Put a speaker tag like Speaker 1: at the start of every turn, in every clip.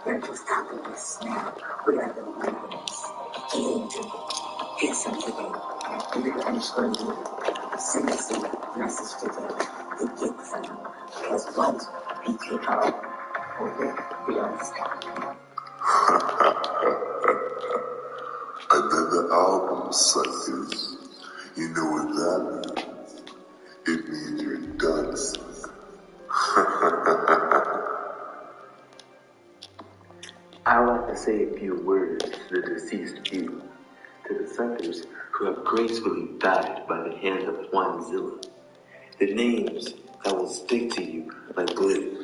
Speaker 1: They're just stopping the smell. We are the ones getting to get some today. And then I'm sure you send us a message today to get some. Because once we take off, we don't stop.
Speaker 2: Another album, suckers. You know what that means? It means you're done, sucker.
Speaker 3: I would like to say a few words to the deceased few, to the suckers who have gracefully died by the hand of Juanzilla. The names that will stick to you like glue: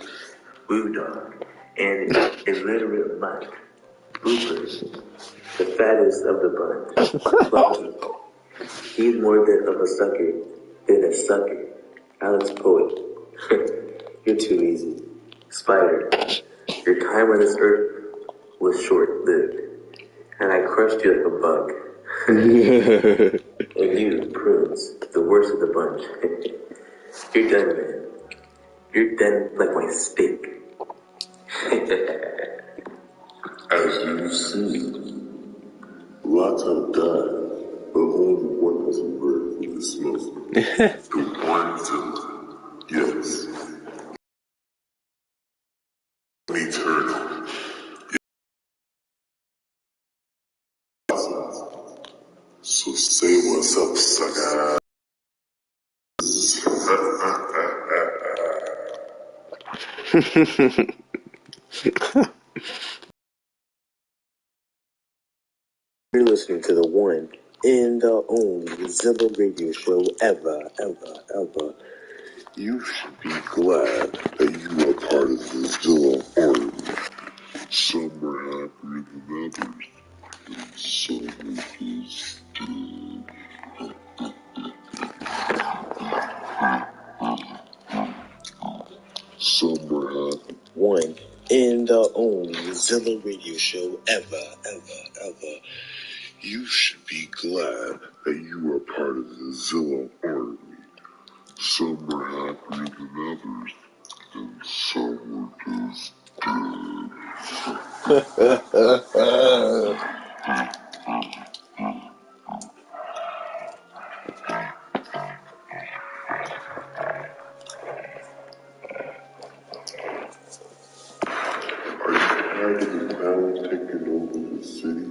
Speaker 3: Woo Dog, and Illiterate Mutt, Bloopers, the fattest of the bunch, Lucky. He's more of a sucker than a sucker. Alex Poet, you're too easy. Spider, your time on this earth was short-lived, and I crushed you like a bug. And you, Prunes, the worst of the bunch. You're done, man. You're done like my steak.
Speaker 2: As you see, lots have died, but only one has emerged from the smoke. The Juanzilla, yes. Eternal. So say what's up, sucker.
Speaker 3: You're listening to the one and the only Zilla radio show ever.
Speaker 2: You should be glad that you are part of the Zilla army. Some are happier than others, and some are just dead. Some are happy.
Speaker 3: One and the only Zilla radio show ever.
Speaker 2: You should be glad that you are part of the Zilla army. Some are happier than others, and some are just dead. Are you tired of the crowd taking over the city?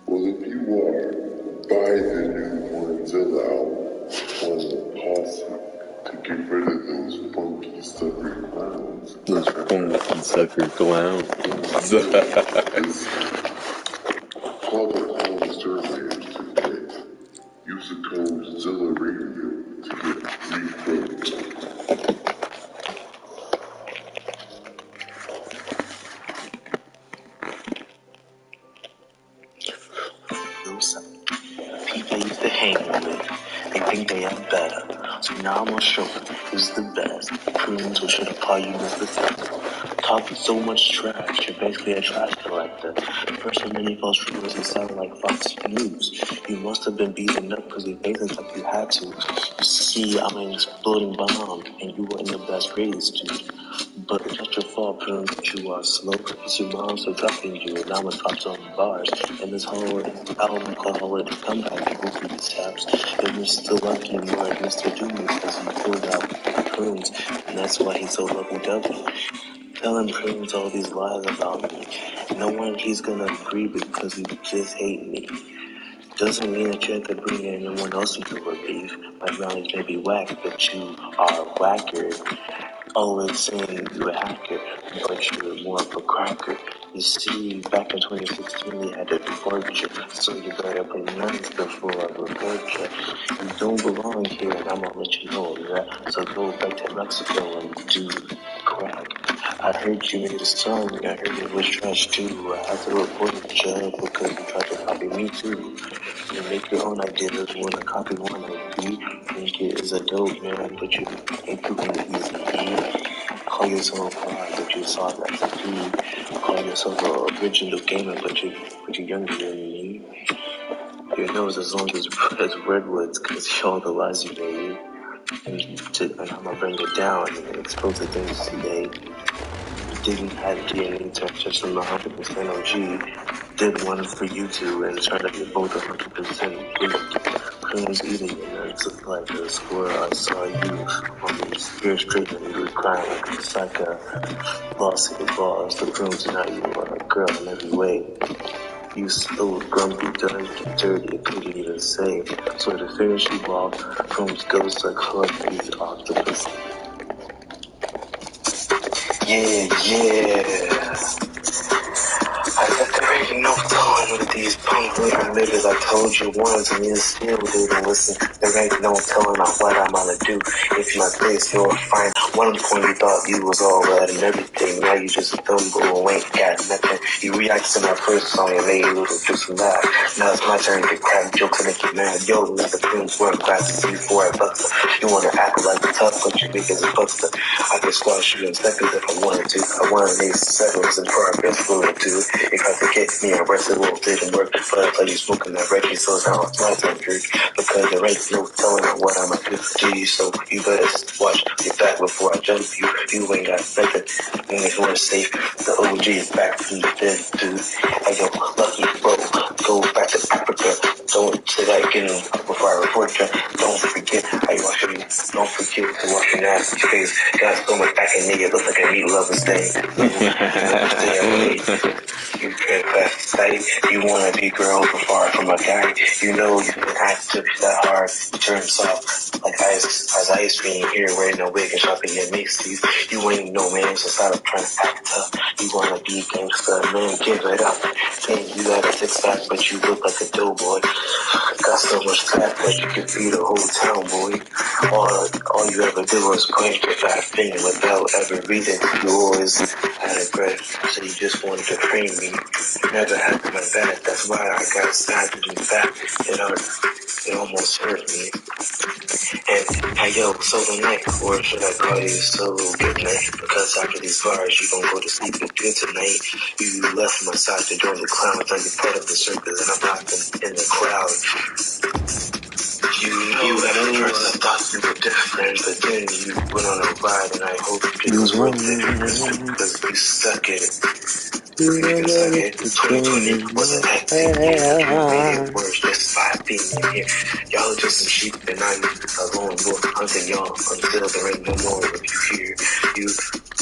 Speaker 2: Well, if you are, buy the new Juanzilla album, Juanzilla Posse, to get rid of those funky sucker clowns.
Speaker 4: Those funky sucker clowns.
Speaker 2: Call the clown surveyors today. Use the code Zilla Radio to get free quotes.
Speaker 3: People used to hang with, they think they are better. So now I'm gonna show them who's the best. Prunes will should call you Mr. Sucker. Talking so much trash, you're basically a trash collector. First so many false rumors, you sound like Fox News. You must have been beaten up because you faced like you had to. You see, I'm an exploding bomb, and you were in the best grades, dude. But it's not your fault, Prunes, that you are slow. It's your mom so dropping you, and now I'm gonna drop some bars. And this whole album called Comeback, you go through the steps. And Mr. Lucky, you are Mr. Doom because he pulled out Prunes, and that's why he's so lovey-dovey. Telling Prunes all these lies about me. No one he's gonna agree because you just hate me. Doesn't mean that you have to bring anyone else into a beef. My knowledge may be whack, but you are whacker. Always saying you're a hacker, but you're more of a cracker. You see, back in 2016 they had to report you, so you better play nice before I report you. You don't belong here, and I'm gonna let you know that. So go back to Mexico and do crack. I heard you made a song, I heard it was trash too. I had to report you because you tried to copy me too. You make your own ideas, wanna copy one of me. Think it is a dope man, but you ain't cooking easy. Call yourself a fly, but you saw that to be. Call yourself a original gamer, but you're younger than me. Your nose as long as redwoods, cause all the lies you made. And I'm gonna bring it down and expose the things today. didn't have DNA to touch them 100% OG, did one for you two, and turned out you're both 100% good. Prunes eating your nuts looked like a squirrel. I saw you on the spear straight and you were crying like a lost to the boss. The prunes and how you were a girl in every way. You so grumpy, dirty, couldn't even say. So to finish you off, Prunes goes like hug these octopus. Yeah. I said there ain't no telling with these punk little niggas. I told you once and you still didn't listen. There ain't no telling what I'm gonna do. If you my face, you'll find one point you thought you was all right and everything. Now you just a dumb bull, ain't got nothing. You react to my first song and made a little juice from that. Now it's my turn to crack jokes and make you mad. Yo, let the films work class to see for it, but you wanna act like tough, but you make as a buster. I could squash you in seconds if I wanted to. I wanna make seconds in progress, fluid too. If I could get me arrested, well, it didn't work. But I tell you, smoking that record, so it's how it's my time, jerk. Because there ain't no telling what I'ma do to you, so you better watch your back before I jump you. You ain't got nothing. And if you want safe, the OG is back from the dead, dude. Hey, yo, lucky bro, go back to Africa. Don't say that again before I report you. Don't forget how you wash your Don't forget to wash your nasty face. Got so much back in nigga, looks like a meat lover's day. Stay away. You can't fast sight. You wanna be girl but far from a guy. You know you can act to be that hard. You turn soft like ice cream here wearing a wig and shopping your mixes. You ain't no man, so stop trying to act tough. You wanna be gangsta, man, give it up. And you got a six pack, but you look like a doughboy. Got so much crap that you could feed a whole town, boy. All you ever do was point your fat finger without ever reading. You always had a grudge, so you just wanted to frame me. Never had my back, that's why I got stabbed in the back. It almost hurt me. And hey yo, solo night, or should I call you solo good night? Because after these bars, you gon' go to sleep with good tonight. You left my side to join the clown, thought you part of the circus, and I'm laughing in the crowd. You left at first, I thought you were different, but then you went on a ride, and I hope it was worth it, because you stuck it. You can suck it. 2020 was a hectic year. You made it worse just by being here. Y'all are just some sheep, and I'm a lone wolf hunting y'all until there ain't no more of you here. You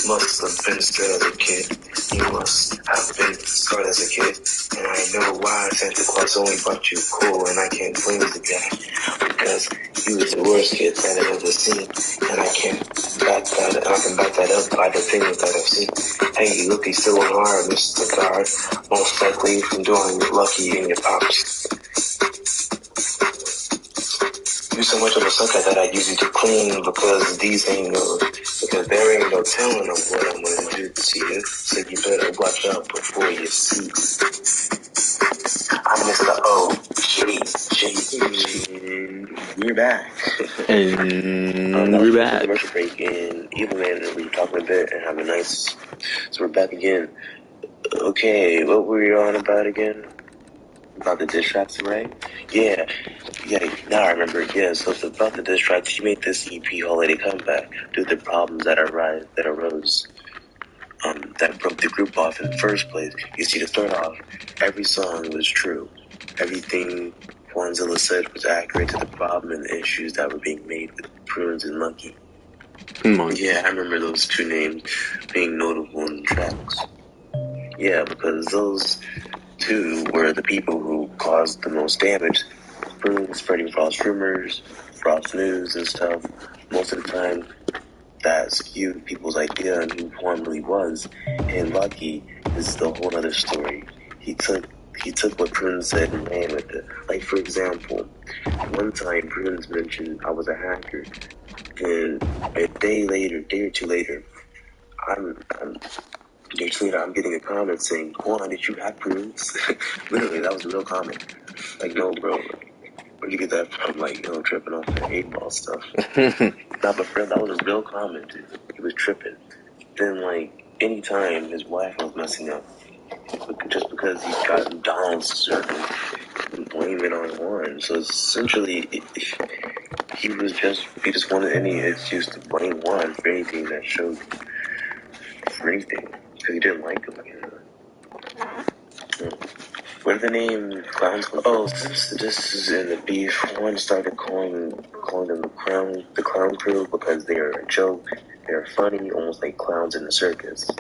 Speaker 3: must have been scared as a kid. You must have been scarred as a kid. And I know why Santa Claus only brought you cool, and I can't blame the guy. Because you was the worst kid that I've ever seen. And I can back that up by the things that I've seen. Hey, you looking still hard, Mr. Guard. Most likely from doing lucky in your pops. You're so much of a sucker that I use you to clean because there ain't no telling of what I'm gonna do to you. So you better watch out before you see. I'm Mr. We're back.
Speaker 4: And we're back.
Speaker 3: Commercial break, and Evil Man, we were talking a bit and having nice. So we're back again. Okay, what were you on about again? About the diss tracks, right? Yeah, now I remember. Yeah, so it's about the diss tracks. You made this EP holiday comeback due to the problems that arose, that broke the group off in the first place. You see, to start off, every song was true. Everything Juanzilla said was accurate to the problem and the issues that were being made with Prunes and Lucky. Yeah, I remember those two names being notable in the tracks. Yeah, because those two were the people who caused the most damage. Prunes spreading false rumors, false news and stuff. Most of the time, that skewed people's idea on who Juan really was. And Lucky is the whole other story. He took what Prunes said and ran with it. Like, for example, one time Prunes mentioned I was a hacker, and a day or two later, I'm getting a comment saying, Juan, did you hack Prunes? Literally, that was a real comment. Like, no, bro. Where'd you get that from? Like, tripping off the 8-ball stuff. Nah, but friend, that was a real comment, dude. He was tripping. Then, like, anytime his wife was messing up, just because he got Donald's circle, and blame it on Juan. So essentially, he just wanted any excuse to blame Juan for anything that showed, for anything. the name Clowns? Oh, since this is in the beef, one started calling them the Clown Crew because they're a joke. They're funny, almost like clowns in the circus.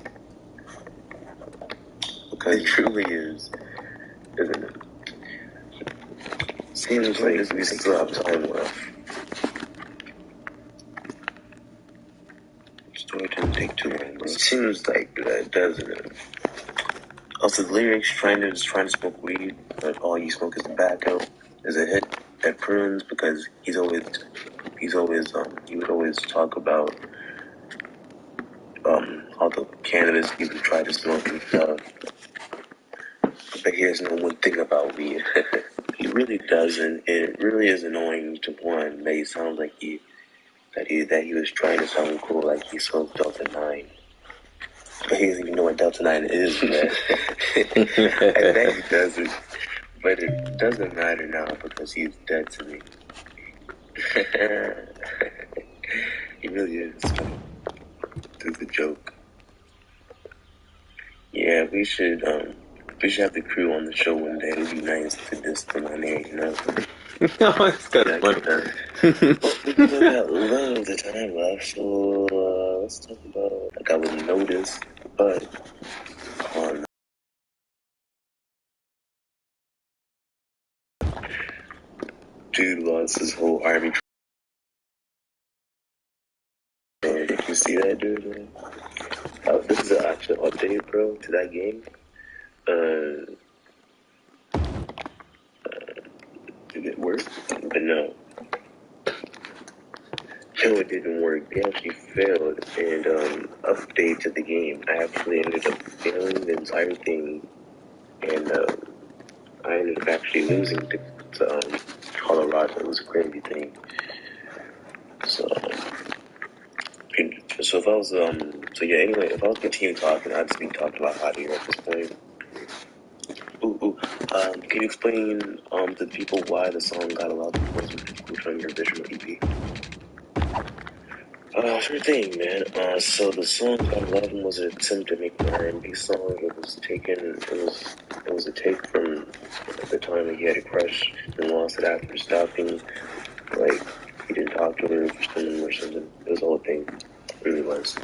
Speaker 3: Because it truly is, isn't it? Seems like we still have time left. Story didn't take too long, but it seems like that, doesn't it? Also, the lyrics trying to smoke weed, but all you smoke is tobacco, is a hit at Prunes because he would always talk about all the cannabis he would try to smoke and stuff. But he doesn't know one thing about weed. He really doesn't. It really is annoying to one that he sounds like that he was trying to sound cool, like he smoked Delta 9. But he doesn't even know what Delta 9 is, man. I bet he doesn't. But it doesn't matter now because he's dead to me. He really is. Through the joke. Yeah, we should have the crew on the show one day. It'd be nice to diss them on there, you know?
Speaker 4: No, it's kind of funny.
Speaker 3: Well, we got loads of time left, so let's talk about, like I wouldn't notice, but on dude lost his whole army. Did you see that, dude, man? This is an actual update, bro, to that game. Did it work? But no. No, it didn't work. They actually failed and updated the game. I actually ended up failing the entire thing, and I ended up actually losing to Colorado. It was a crazy thing. So if I was anyway, if I was continue talking, I'd just be talking about hot air at this point. Can you explain to the people why the song got a lot of people on your original EP? Sure thing, man. So the song "God Love Him" was an attempt to make an R&B song. It was a take from the time that he had a crush and lost it after stopping. Like, he didn't talk to her or something. It was a whole thing. It really was.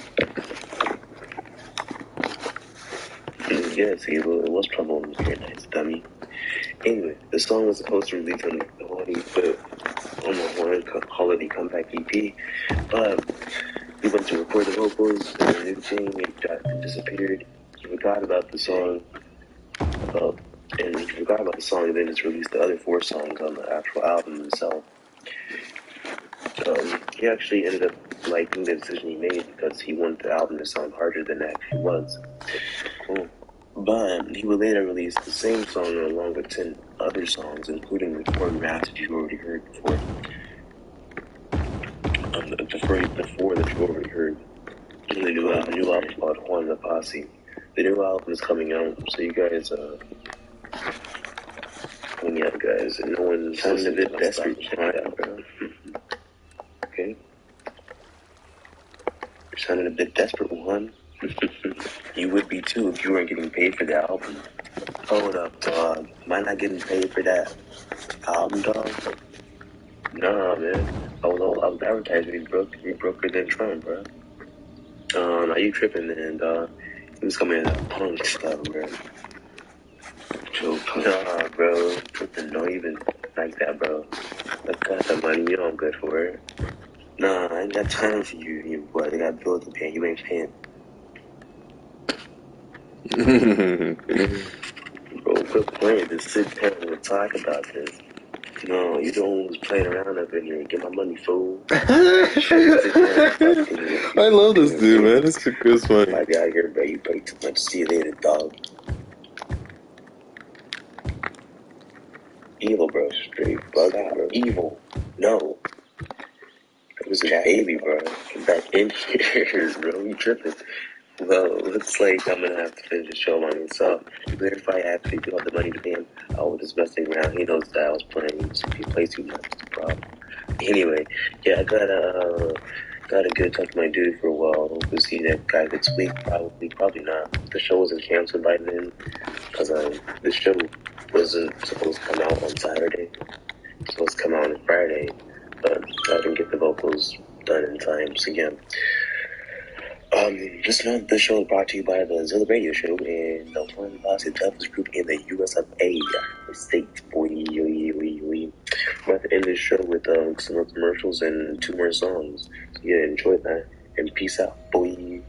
Speaker 3: Yeah, see, it was trouble in Very Nice, dummy. Anyway, the song was supposed to release on the holiday comeback EP, but he went to record the vocals and the new thing, it disappeared. He forgot about the song, and then just released the other 4 songs on the actual album itself. He actually ended up liking the decision he made because he wanted the album to sound harder than it actually was. But he would later release the same song along with 10 other songs, including the 4 raps that you already heard before. The 4 that you already heard. And the new album called Juan the Posse. The new album is coming out, so you guys, guys, and no one's sounding a bit desperate. Check it out, bro. Okay? You're sounding a bit desperate, Juan. You would be too if you weren't getting paid for the album. Hold up, dog. Am I not getting paid for that album, dog? Nah, man. I was advertising. We broke than Trump, bro. Now you tripping, and he was coming in that punk stuff, bro. Nah, bro. Tripping, don't even like that, bro. I got that money. You know I'm good for it. Nah, I ain't got time for you, boy. They got bills to pay. You ain't paying. Bro, quit playing. Just sit down and talk about this. No, you don't always playing around up in here. Get my money, fool.
Speaker 4: I love this dude, man. It's funny.
Speaker 3: My guy here, bro. You play too much. See you later, dog. Evil, bro. Straight bug out, bro. Evil. No. It was a baby, bro. Get back in here, bro. You tripping. Well, looks like I'm gonna have to finish the show on myself. Even if I actually do have the money to pay him, I was just messing around. He knows that I was playing. He plays too much. That's the problem. Anyway, yeah, I gotta Gotta get in touch with my dude for a while. Hope to see that guy this week. Probably not. The show wasn't canceled by then, because the show wasn't supposed to come out on Saturday. It was supposed to come out on Friday, but I didn't get the vocals done in time. So yeah. This month, the show is brought to you by the Zilla Radio Show and the one Posse toughest group in the US of A. The States, boy. We're about to end this show with some more commercials and 2 more songs. So yeah, enjoy that. And peace out, boy.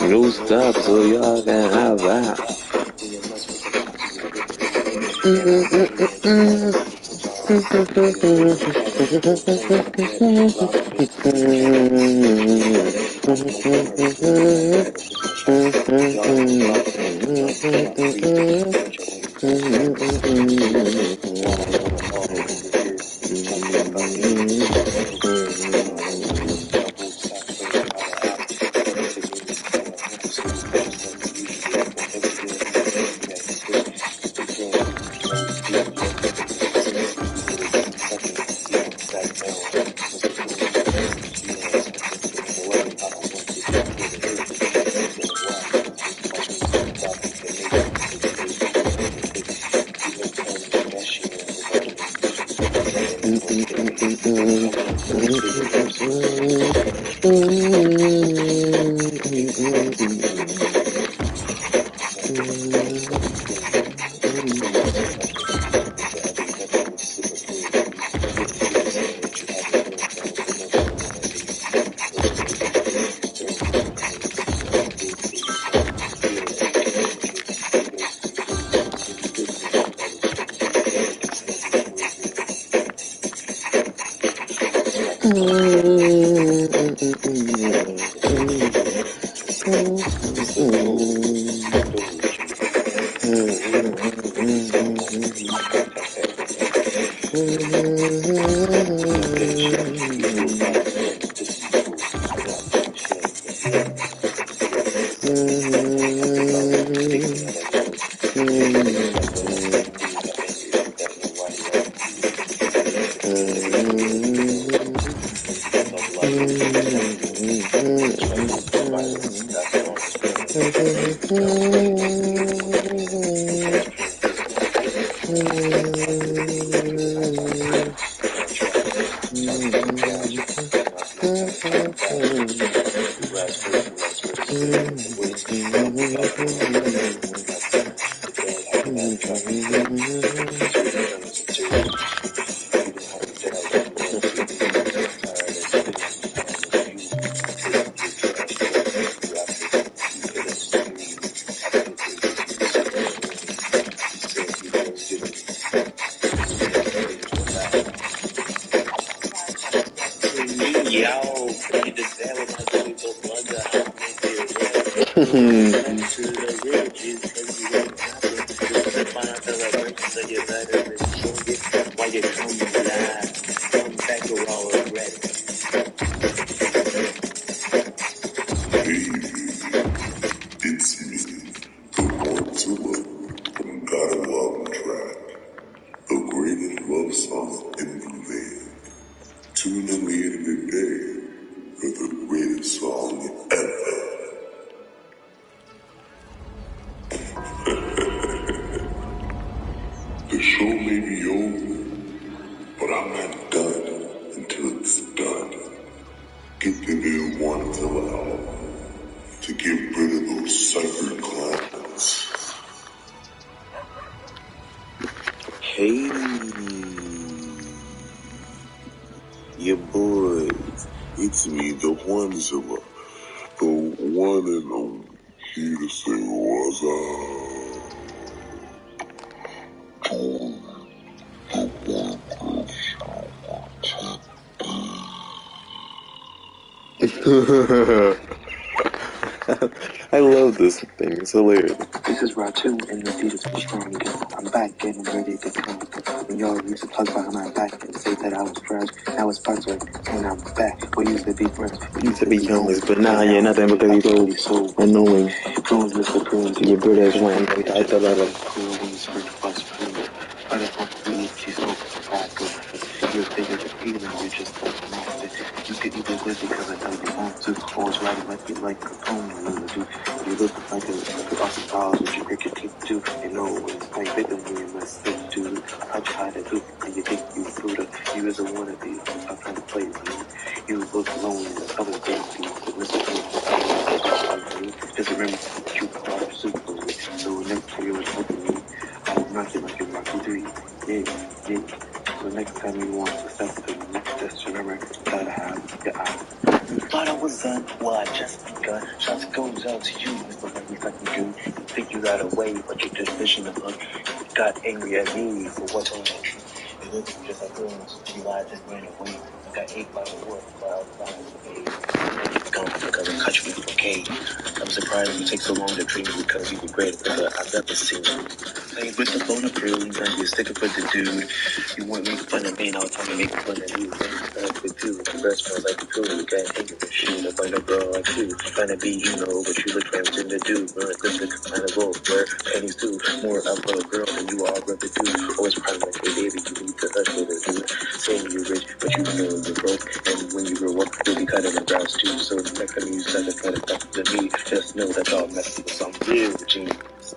Speaker 4: No stop, so y'all can have that. I love this thing. It's hilarious.
Speaker 3: This is Ratu, and the beat is too strong again. I'm back, getting ready to come. When y'all used to plug behind my back and say that I was trash, now it's sponsored, and I'm back. We used to be friends.
Speaker 4: You used to be homeless, but now you're nothing because you go so unknowing.
Speaker 3: Prunes, Mr. Prunes,
Speaker 4: Your British one, I thought about it.
Speaker 3: Prunes, French fries, Prunes. I just want to eat cheese. I tell you on to always riding like you like a pony, dude. You look like a awesome balls with your pick your teeth too. You know when I bit them when you must think dude. How'd you hide it too? And you think you Buddha, you is a wannabe. I'm trying to play with you. You look lonely and other things you could listen to. Just remember you are super. So next time you're helping me, I'll knock you like a Rocky 3. Yeah. So next time you want to step to me, just remember gotta have your eye. Thought I was done, well I just begun. Shots goes out to you, Mr. Let me fucking do. You think you got away, but your decision of look got angry at me for what's on the truth. It looks just like girls, you lied and ran away. You got ate by the wolf while I was away. Gone because I caught you with okay. I'm surprised you take so long to treat me because you were great I've ever seen. Playing with the phone of crew, you're sticking for the dude. You want me to fun of me, and I was trying to make fun of you. That's with you. The best smells like the cool. You got angry with shoot. I find a girl like you. Trying to be, but you look fancy to do. Run this kind of role. Wear panties too. More of a girl than you are, brother too. Always proud like, hey baby, you need to usher the dude. Saying you're rich, but you know you're broke. And when you grow up, you'll be cutting the grass too. So the next time you start to cut it back to me, just know that y'all messing with some real genius.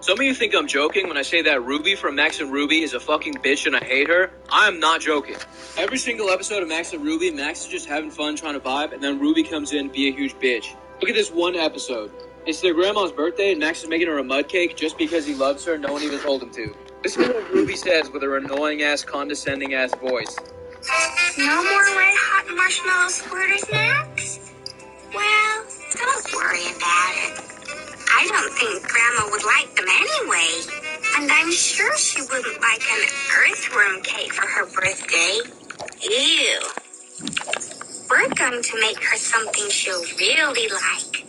Speaker 5: Some of you think I'm joking when I say that Ruby from Max and Ruby is a fucking bitch and I hate her. I am not joking. Every single episode of Max and Ruby, Max is just having fun trying to vibe, and then Ruby comes in and be a huge bitch. Look at this one episode. It's their grandma's birthday and Max is making her a mud cake just because he loves her and no one even told him to. Listen to what Ruby says with her annoying-ass, condescending-ass voice.
Speaker 1: No more red hot marshmallow squirters, Max? Well, don't worry about it. I don't think Grandma would like them anyway. And I'm sure she wouldn't like an earthworm cake for her birthday. Ew. We're going to make her something she'll really like.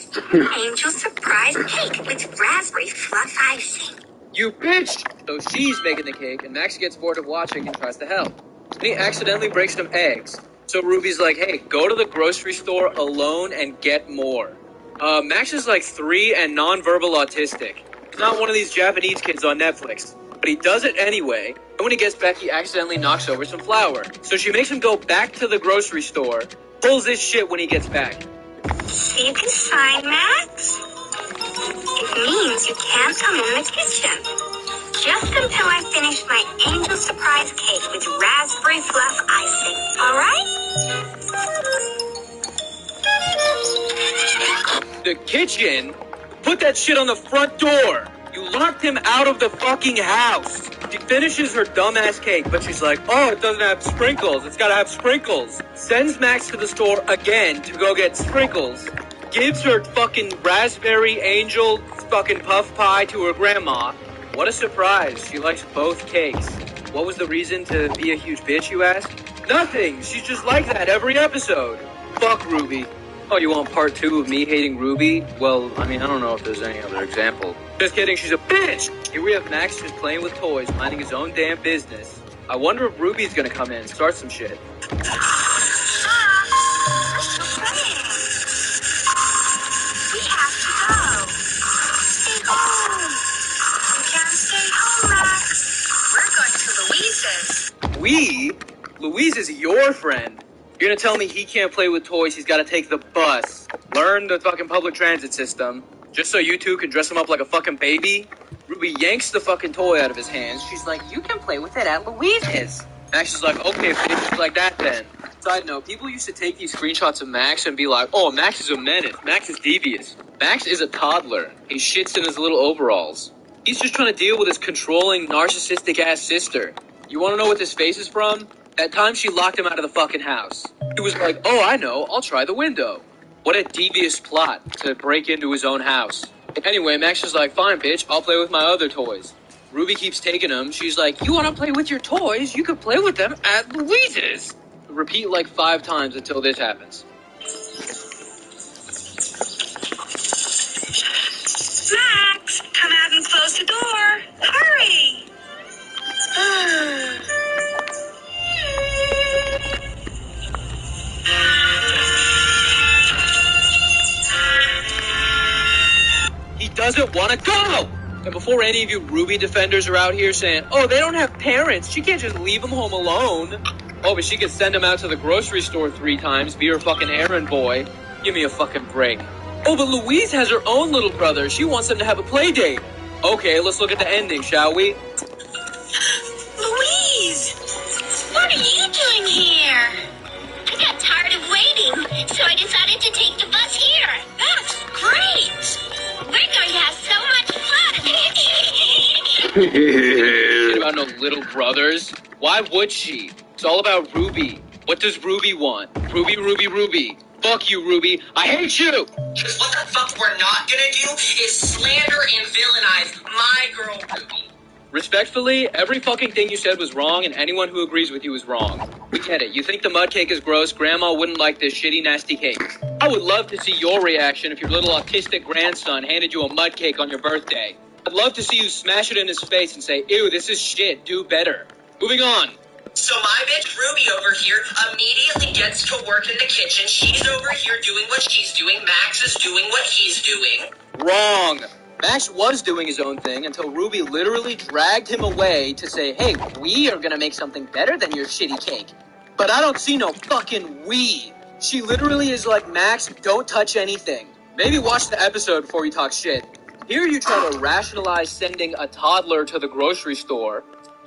Speaker 1: Angel surprise cake with raspberry fluff icing.
Speaker 5: You bitch! So she's making the cake, and Max gets bored of watching and tries to help. And he accidentally breaks some eggs. So Ruby's like, hey, go to the grocery store alone and get more. Max is like 3 and nonverbal autistic. He's not one of these Japanese kids on Netflix. But he does it anyway, and when he gets back, he accidentally knocks over some flour. So she makes him go back to the grocery store, pulls this shit when he gets back.
Speaker 1: See the sign, Max? It means you can't come in the kitchen. Just until I finish my angel surprise cake with raspberry fluff icing, alright?
Speaker 5: The kitchen? Put that shit on the front door! You locked him out of the fucking house! She finishes her dumbass cake, but she's like, oh, it doesn't have sprinkles. It's gotta have sprinkles. Sends Max to the store again to go get sprinkles. Gives her fucking raspberry angel fucking puff pie to her grandma. What a surprise. She likes both cakes. What was the reason to be a huge bitch, you ask? Nothing. She's just like that every episode. Fuck Ruby. Oh, you want part 2 of me hating Ruby? Well, I mean, I don't know if there's any other example. Just kidding, she's a bitch! Here we have Max just playing with toys, minding his own damn business. I wonder if Ruby's gonna come in and start some shit.
Speaker 1: What's the plan? We have to go. Stay home. We can't stay home, Max. We're going to Louise's.
Speaker 5: We? Louise is your friend. You're gonna tell me he can't play with toys, he's gotta take the bus. Learn the fucking public transit system. Just so you two can dress him up like a fucking baby? Ruby yanks the fucking toy out of his hands. She's like, you can play with it at Louise's. Max is like, okay, bitch, like that then. Side note, people used to take these screenshots of Max and be like, oh, Max is a menace. Max is devious. Max is a toddler. He shits in his little overalls. He's just trying to deal with his controlling, narcissistic-ass sister. You wanna know what this face is from? That time she locked him out of the fucking house. He was like, oh, I know, I'll try the window. What a devious plot to break into his own house. Anyway, Max is like, fine, bitch, I'll play with my other toys. Ruby keeps taking them. She's like, you want to play with your toys? You can play with them at Louise's. Repeat like 5 times until this happens.
Speaker 1: Max, come out and close the door. Hurry.
Speaker 5: He doesn't want to go! And before any of you Ruby defenders are out here saying, oh, they don't have parents, she can't just leave them home alone. Oh, but she could send them out to the grocery store 3 times, be her fucking errand boy. Give me a fucking break. Oh, but Louise has her own little brother. She wants them to have a play date. Okay, let's look at the ending, shall we?
Speaker 1: Louise! What are you doing here? I got tired of waiting, so I decided to take the bus here. That's great! We're going to have so much fun!
Speaker 5: Shit about no little brothers. Why would she? It's all about Ruby. What does Ruby want? Ruby, Ruby, Ruby. Fuck you, Ruby. I hate you!
Speaker 6: Because what the fuck we're not gonna do is slander and villainize my girl Ruby.
Speaker 5: Respectfully, every fucking thing you said was wrong, and anyone who agrees with you is wrong. We get it. You think the mud cake is gross. Grandma wouldn't like this shitty, nasty cake. I would love to see your reaction if your little autistic grandson handed you a mud cake on your birthday. I'd love to see you smash it in his face and say, ew, this is shit. Do better. Moving on.
Speaker 6: So my bitch Ruby over here immediately gets to work in the kitchen. She's over here doing what she's doing. Max is doing what he's doing.
Speaker 5: Wrong. Max was doing his own thing until Ruby literally dragged him away to say, hey, we are gonna make something better than your shitty cake. But I don't see no fucking we. She literally is like, Max, don't touch anything. Maybe watch the episode before you talk shit. Here you try to rationalize sending a toddler to the grocery store.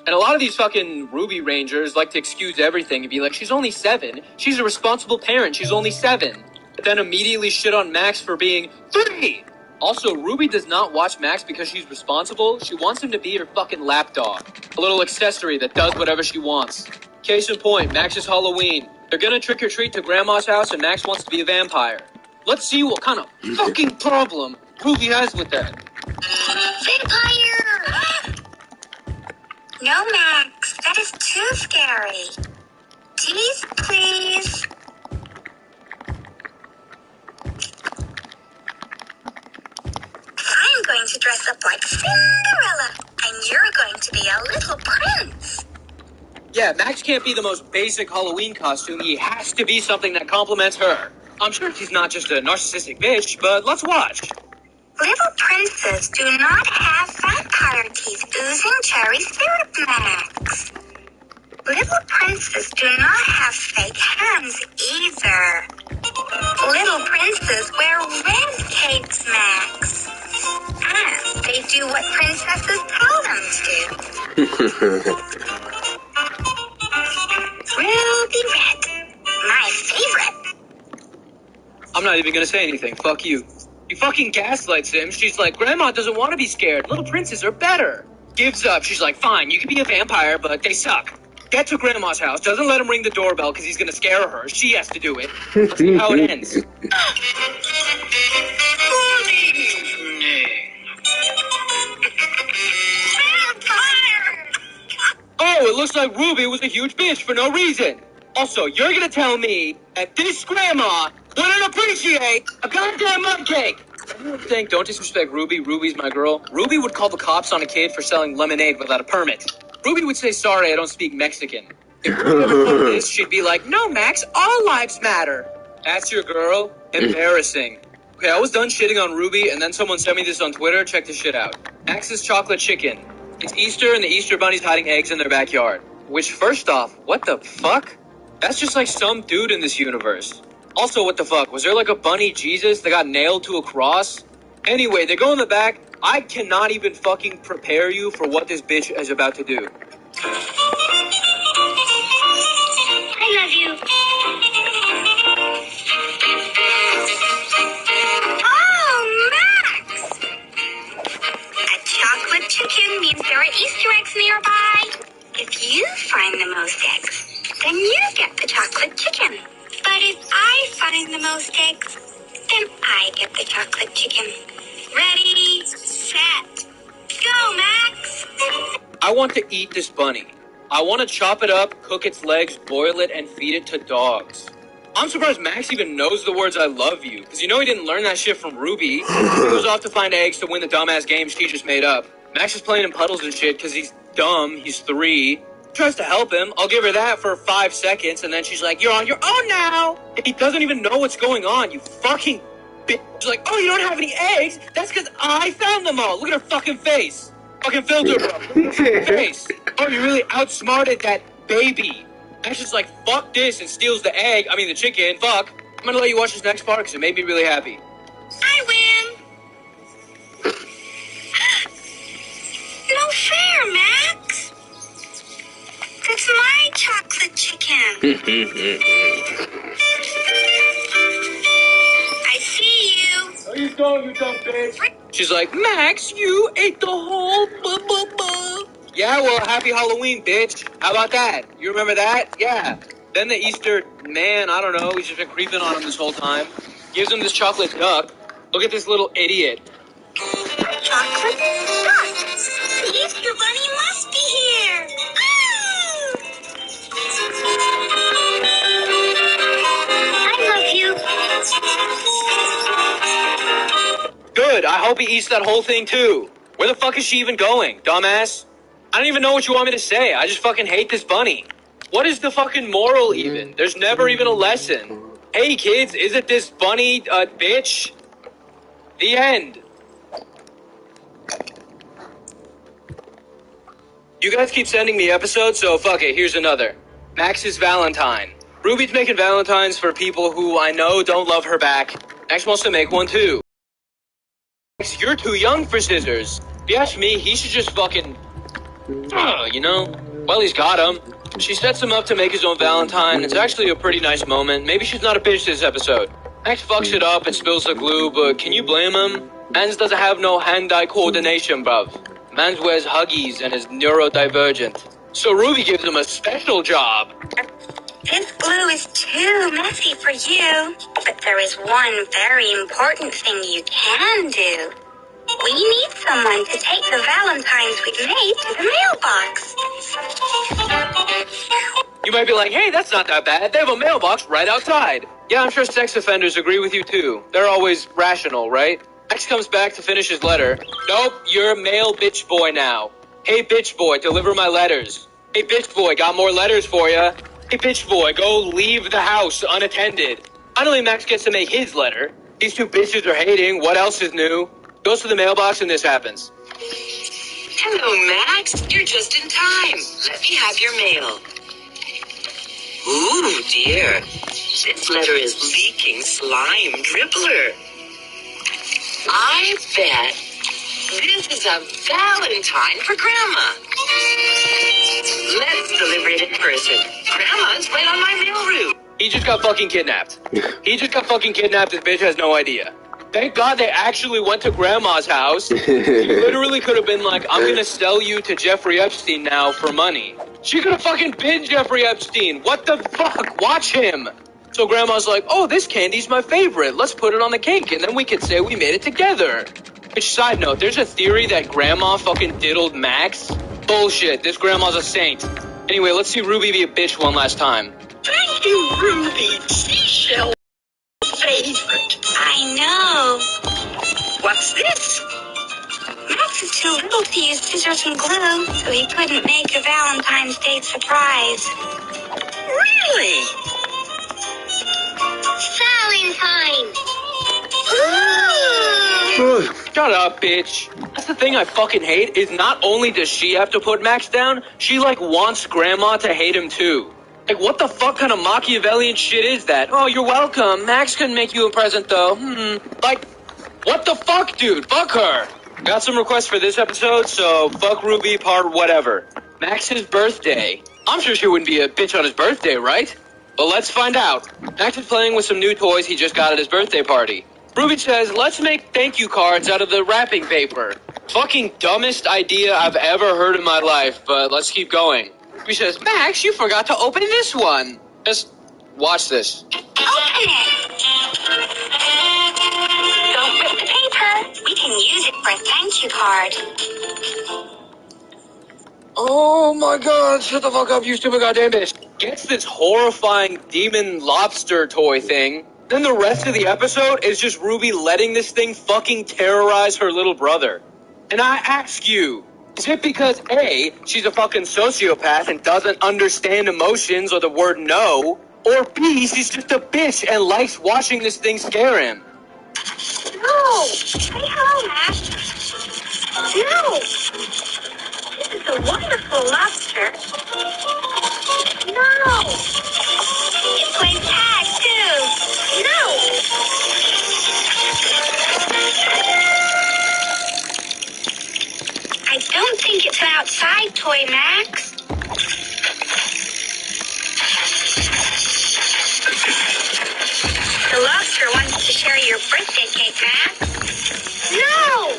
Speaker 5: And a lot of these fucking Ruby Rangers like to excuse everything and be like, she's only 7. She's a responsible parent. She's only 7. But then immediately shit on Max for being 3. Also, Ruby does not watch Max because she's responsible. She wants him to be her fucking lapdog. A little accessory that does whatever she wants. Case in point, Max is Halloween. They're gonna trick or treat to Grandma's house and Max wants to be a vampire. Let's see what kind of fucking problem Ruby has with that.
Speaker 1: Vampire! No, Max, that is too scary. Tease, please. I'm going to dress up like Cinderella, and you're going to be a little prince.
Speaker 5: Yeah, Max can't be the most basic Halloween costume. He has to be something that complements her. I'm sure she's not just a narcissistic bitch, but let's watch.
Speaker 1: Little princes do not have vampire teeth oozing cherry syrup, Max. Little princes do not have fake hands either. Little princes wear red capes, Max. And they do what princesses tell them to. Ruby Red, my favorite.
Speaker 5: I'm not even gonna say anything. Fuck you. You fucking gaslights him. She's like, Grandma doesn't want to be scared. Little princes are better. Gives up. She's like, fine, you can be a vampire, but they suck. Get to Grandma's house. Doesn't let him ring the doorbell because he's gonna scare her. She has to do it. Let's see how it ends.
Speaker 6: Good evening.
Speaker 5: Oh, it looks like Ruby was a huge bitch for no reason. Also, you're gonna tell me that this grandma wouldn't appreciate a goddamn mud cake. Everyone think, don't disrespect Ruby. Ruby's my girl. Ruby would call the cops on a kid for selling lemonade without a permit. Ruby would say, sorry, I don't speak Mexican. If Ruby ever told this, she'd be like, no, Max, all lives matter. That's your girl? Embarrassing. Okay, I was done shitting on Ruby, and then someone sent me this on Twitter. Check this shit out. Max's chocolate chicken. It's Easter, and the Easter Bunny's hiding eggs in their backyard. Which, first off, what the fuck? That's just like some dude in this universe. Also, what the fuck? Was there like a bunny Jesus that got nailed to a cross? Anyway, they go in the back. I cannot even fucking prepare you for what this bitch is about to do.
Speaker 1: I love you. Oh, Max! A chocolate chicken means there are Easter eggs nearby. If you find the most eggs, then you get the chocolate chicken. But if I find the most eggs, then I get the chocolate chicken. Ready, set, go, Max!
Speaker 5: I want to eat this bunny. I want to chop it up, cook its legs, boil it, and feed it to dogs. I'm surprised Max even knows the words I love you, because you know he didn't learn that shit from Ruby. He goes off to find eggs to win the dumbass game she just made up. Max is playing in puddles and shit because he's dumb, he's 3. Tries to help him. I'll give her that for 5 seconds, and then she's like, you're on your own now! He doesn't even know what's going on, you fucking bitch. She's like, oh, you don't have any eggs? That's because I found them all. Look at her fucking face. Fucking filter, bro. Look at her face. Oh, you really outsmarted that baby. Max is like, fuck this, and steals the the chicken. Fuck. I'm gonna let you watch this next part because it made me really happy.
Speaker 7: I win. No fair, Max. It's my chocolate chicken. I see you.
Speaker 5: Where you going, you dumb bitch? She's like, Max, you ate the whole Yeah, well, happy Halloween, bitch. How about that? You remember that? Yeah. Then the Easter man, I don't know, he's just been creeping on him this whole time. Gives him this chocolate duck. Look at this little idiot.
Speaker 7: Chocolate duck. The Easter bunny must be here. I love you.
Speaker 5: Good, I hope he eats that whole thing too. Where the fuck is she even going, dumbass? I don't even know what you want me to say. I just fucking hate this bunny. What is the fucking moral even? There's never even a lesson. Hey kids, isn't this bunny a bitch? The end. You guys keep sending me episodes, so fuck it, here's another. Max's Valentine. Ruby's making Valentines for people who I know don't love her back. Max wants to make one too. Max, you're too young for scissors. If you ask me, he should just fucking... you know? Well, he's got him. She sets him up to make his own Valentine. It's actually a pretty nice moment. Maybe she's not a bitch this episode. Max fucks it up and spills the glue, but can you blame him? Mans doesn't have no hand-eye coordination, bruv. Mans wears Huggies and is neurodivergent. So Ruby gives him a special job.
Speaker 7: This glue is too messy for you. But there is one very important thing you can do. We need someone to take the Valentines we've made to the mailbox.
Speaker 5: You might be like, hey, that's not that bad. They have a mailbox right outside. Yeah, I'm sure sex offenders agree with you too. They're always rational, right? Max comes back to finish his letter. Nope, you're a male bitch boy now. Hey, bitch boy, deliver my letters. Hey, bitch boy, got more letters for ya. Hey, bitch boy, go leave the house unattended. Finally, Max gets to make his letter. These two bitches are hating. What else is new? Goes to the mailbox and this happens.
Speaker 6: Hello, Max. You're just in time. Let me have your mail. Ooh, dear. This letter is leaking slime dribbler. I bet this is a Valentine for Grandma. Let's deliver it in person. Grandma's right on my mail route.
Speaker 5: He just got fucking kidnapped. He just got fucking kidnapped. This bitch has no idea. Thank God they actually went to Grandma's house. She literally could have been like, I'm gonna sell you to Jeffrey Epstein now for money. She could have fucking been Jeffrey Epstein. What the fuck? Watch him. So Grandma's like, oh, this candy's my favorite. Let's put it on the cake, and then we could say we made it together. Which, side note, there's a theory that Grandma fucking diddled Max. Bullshit. This Grandma's a saint. Anyway, let's see Ruby be a bitch one last time.
Speaker 6: Thank you, Ruby. Seashell favorite.
Speaker 7: I know.
Speaker 6: What's this?
Speaker 7: Max is too little to use scissors and glue, so he couldn't make a Valentine's Day surprise.
Speaker 6: Really?
Speaker 7: Valentine!
Speaker 5: Ugh, shut up, bitch. That's the thing I fucking hate, is not only does she have to put Max down, she, like, wants Grandma to hate him, too. Like, what the fuck kind of Machiavellian shit is that? Oh, you're welcome. Max couldn't make you a present, though. Like, what the fuck, dude? Fuck her. Got some requests for this episode, so fuck Ruby part whatever. Max's birthday. I'm sure she wouldn't be a bitch on his birthday, right? But let's find out. Max is playing with some new toys he just got at his birthday party. Ruby says, let's make thank you cards out of the wrapping paper. Fucking dumbest idea I've ever heard in my life, but let's keep going. Ruby says, Max, you forgot to open this one. Just watch this.
Speaker 7: Open it! Don't rip the paper. We can use it for a thank you card.
Speaker 5: Oh my god, shut the fuck up, you stupid goddamn bitch. Gets this horrifying demon lobster toy thing. Then the rest of the episode is just Ruby letting this thing fucking terrorize her little brother. And I ask you, is it because A, she's a fucking sociopath and doesn't understand emotions or the word no? Or B, she's just a bitch and likes watching this thing scare him?
Speaker 7: No! Say hello, Max. No! This is a wonderful lobster. No! It plays tag, too. No! I don't think it's an outside toy, Max. The lobster wants to share your birthday cake, Max. No!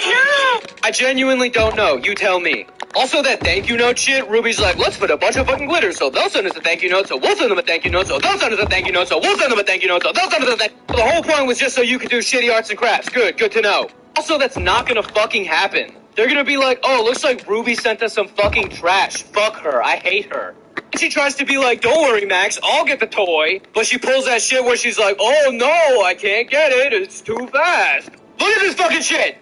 Speaker 7: No!
Speaker 5: I genuinely don't know. You tell me. Also, that thank you note shit, Ruby's like, let's put a bunch of fucking glitter, so they'll send us a thank you note, so we'll send them a thank you note, so they'll send us a thank you note, so we'll send them a thank you note, so they'll send us a thank. The whole point was just so you could do shitty arts and crafts. Good to know. Also, that's not gonna fucking happen. They're gonna be like, oh, looks like Ruby sent us some fucking trash. Fuck her. I hate her. And she tries to be like, don't worry, Max, I'll get the toy. But she pulls that shit where she's like, oh no, I can't get it. It's too fast. Look at this fucking shit.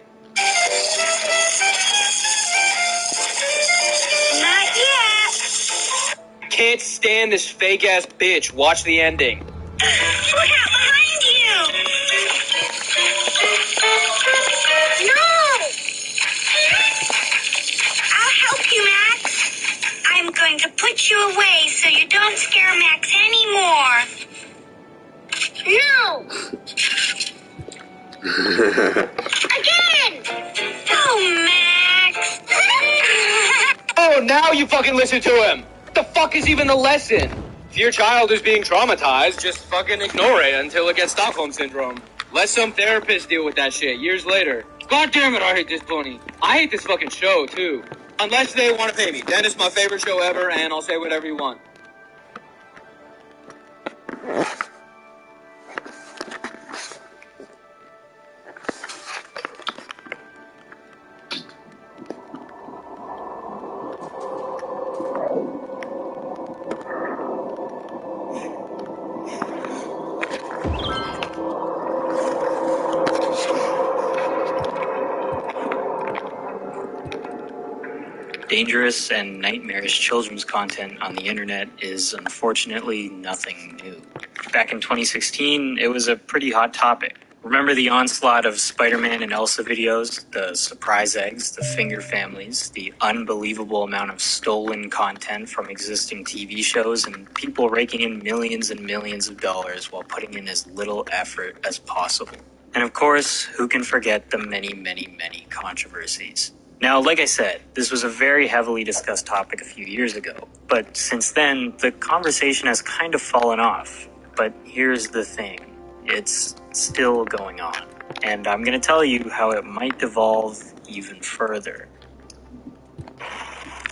Speaker 7: Not yet.
Speaker 5: Can't stand this fake ass bitch. Watch the ending.
Speaker 7: Look out behind you. No! I'll help you, Max. I'm going to put you away so you don't scare Max anymore. No! Again! Oh, Max!
Speaker 5: Oh, now you fucking listen to him. What the fuck is even the lesson? If your child is being traumatized, just fucking ignore it until it gets Stockholm Syndrome. Let some therapist deal with that shit years later. God damn it, I hate this bunny. I hate this fucking show, too. Unless they want to pay me. Then it's my favorite show ever, and I'll say whatever you want.
Speaker 8: Dangerous and nightmarish children's content on the internet is unfortunately nothing new. Back in 2016, it was a pretty hot topic. Remember the onslaught of Spider-Man and Elsa videos, the surprise eggs, the finger families, the unbelievable amount of stolen content from existing TV shows, and people raking in millions and millions of dollars while putting in as little effort as possible. And of course, who can forget the many, many, many controversies? Now, like I said, this was a very heavily discussed topic a few years ago, but since then, the conversation has kind of fallen off. But here's the thing, it's still going on, and I'm going to tell you how it might devolve even further.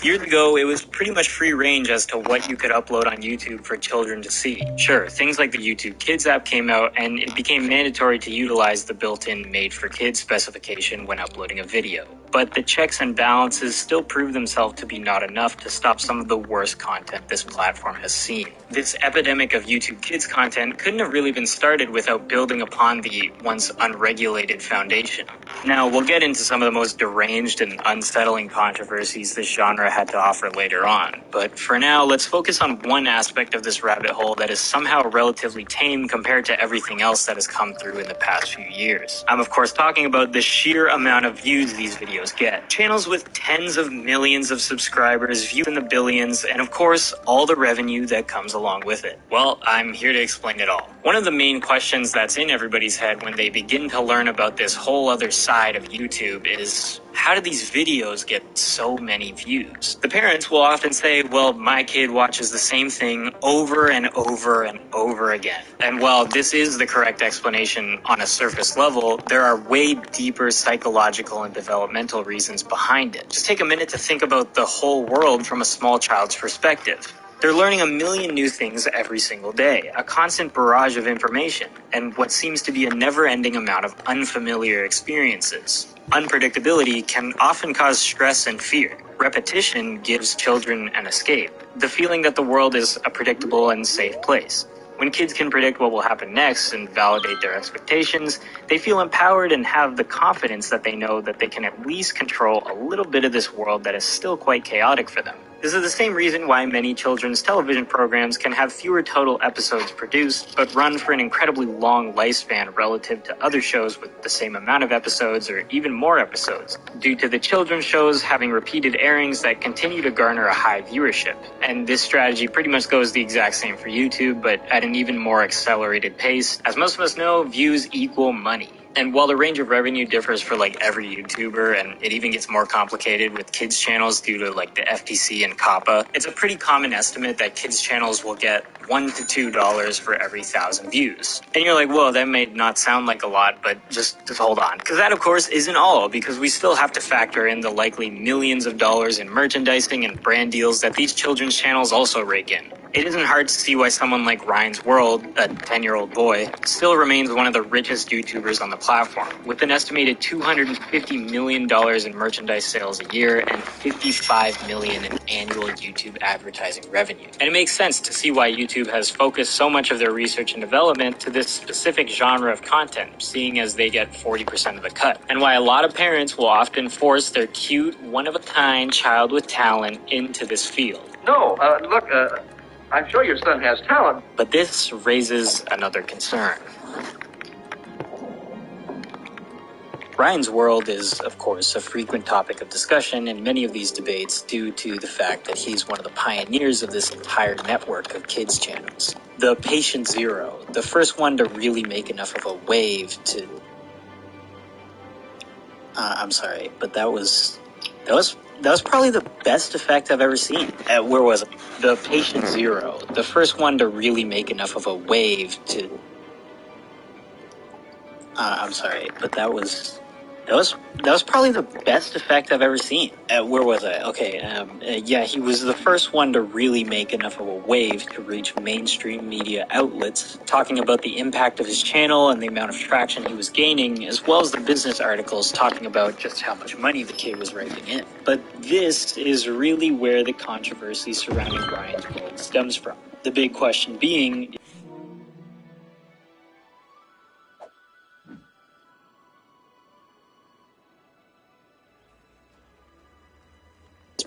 Speaker 8: Years ago, it was pretty much free range as to what you could upload on YouTube for children to see. Sure, things like the YouTube Kids app came out, and it became mandatory to utilize the built-in Made for Kids specification when uploading a video. But the checks and balances still proved themselves to be not enough to stop some of the worst content this platform has seen. This epidemic of YouTube Kids content couldn't have really been started without building upon the once unregulated foundation. Now, we'll get into some of the most deranged and unsettling controversies this genre had to offer later on, but for now, let's focus on one aspect of this rabbit hole that is somehow relatively tame compared to everything else that has come through in the past few years. I'm of course talking about the sheer amount of views these videos get. Channels with tens of millions of subscribers, views in the billions, and of course, all the revenue that comes along with it. Well, I'm here to explain it all. One of the main questions that's in everybody's head when they begin to learn about this whole other side of YouTube is, how do these videos get so many views? The parents will often say, well, my kid watches the same thing over and over and over again. And while this is the correct explanation on a surface level, there are way deeper psychological and developmental reasons behind it. Just take a minute to think about the whole world from a small child's perspective. They're learning a million new things every single day, a constant barrage of information, and what seems to be a never-ending amount of unfamiliar experiences. Unpredictability can often cause stress and fear. Repetition gives children an escape, the feeling that the world is a predictable and safe place. When kids can predict what will happen next and validate their expectations, they feel empowered and have the confidence that they know that they can at least control a little bit of this world that is still quite chaotic for them. This is the same reason why many children's television programs can have fewer total episodes produced, but run for an incredibly long lifespan relative to other shows with the same amount of episodes or even more episodes, due to the children's shows having repeated airings that continue to garner a high viewership. And this strategy pretty much goes the exact same for YouTube, but at an even more accelerated pace. As most of us know, views equal money. And while the range of revenue differs for like every YouTuber, and it even gets more complicated with kids channels due to like the FTC and COPPA, it's a pretty common estimate that kids channels will get $1 to $2 for every 1,000 views. And you're like, whoa, that may not sound like a lot, but just hold on. Because that, of course, isn't all, because we still have to factor in the likely millions of dollars in merchandising and brand deals that these children's channels also rake in. It isn't hard to see why someone like Ryan's World, a 10-year-old boy, still remains one of the richest YouTubers on the platform, with an estimated $250 million in merchandise sales a year and $55 million in annual YouTube advertising revenue. And it makes sense to see why YouTube has focused so much of their research and development to this specific genre of content, seeing as they get 40% of the cut, and why a lot of parents will often force their cute, one-of-a-kind child with talent into this field.
Speaker 9: No, look, I'm sure your son has talent.
Speaker 8: But this raises another concern. Ryan's World is, of course, a frequent topic of discussion in many of these debates due to the fact that he's one of the pioneers of this entire network of kids channels. The Patient Zero, the first one to really make enough of a wave to... I'm sorry, but that was probably the best effect I've ever seen. Where was it? The Patient Zero, the first one to really make enough of a wave to... I'm sorry, but that was probably the best effect I've ever seen. Where was I? Okay, yeah, he was the first one to really make enough of a wave to reach mainstream media outlets, talking about the impact of his channel and the amount of traction he was gaining, as well as the business articles talking about just how much money the kid was raking in. But this is really where the controversy surrounding Ryan's World stems from. The big question being...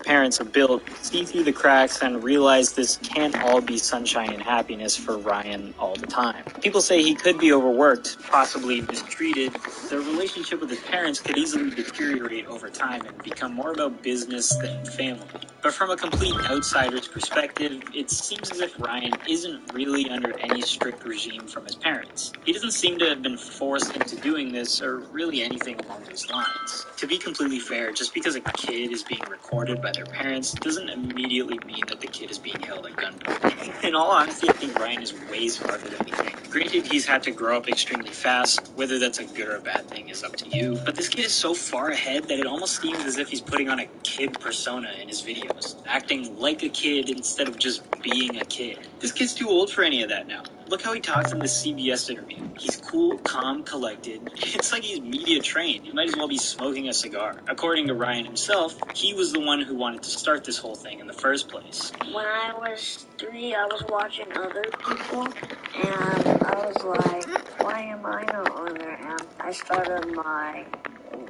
Speaker 8: parents of Bill see through the cracks and realize this can't all be sunshine and happiness for Ryan all the time. People say he could be overworked, possibly mistreated. The relationship with his parents could easily deteriorate over time and become more about business than family. But from a complete outsider's perspective, it seems as if Ryan isn't really under any strict regime from his parents. He doesn't seem to have been forced into doing this or really anything along those lines. To be completely fair, just because a kid is being recorded by their parents doesn't immediately mean that the kid is being held at gunpoint. In all honesty, I think Ryan is way smarter than we think. Granted, he's had to grow up extremely fast. Whether that's a good or a bad thing is up to you. But this kid is so far ahead that it almost seems as if he's putting on a kid persona in his videos, acting like a kid instead of just being a kid. This kid's too old for any of that now. Look how he talks in this CBS interview. He's cool, calm, collected. It's like he's media trained. He might as well be smoking a cigar. According to Ryan himself, he was the one who wanted to start this whole thing in the first place.
Speaker 1: When I was 3, I was watching other people, and I was like, why am I not on there? And I started my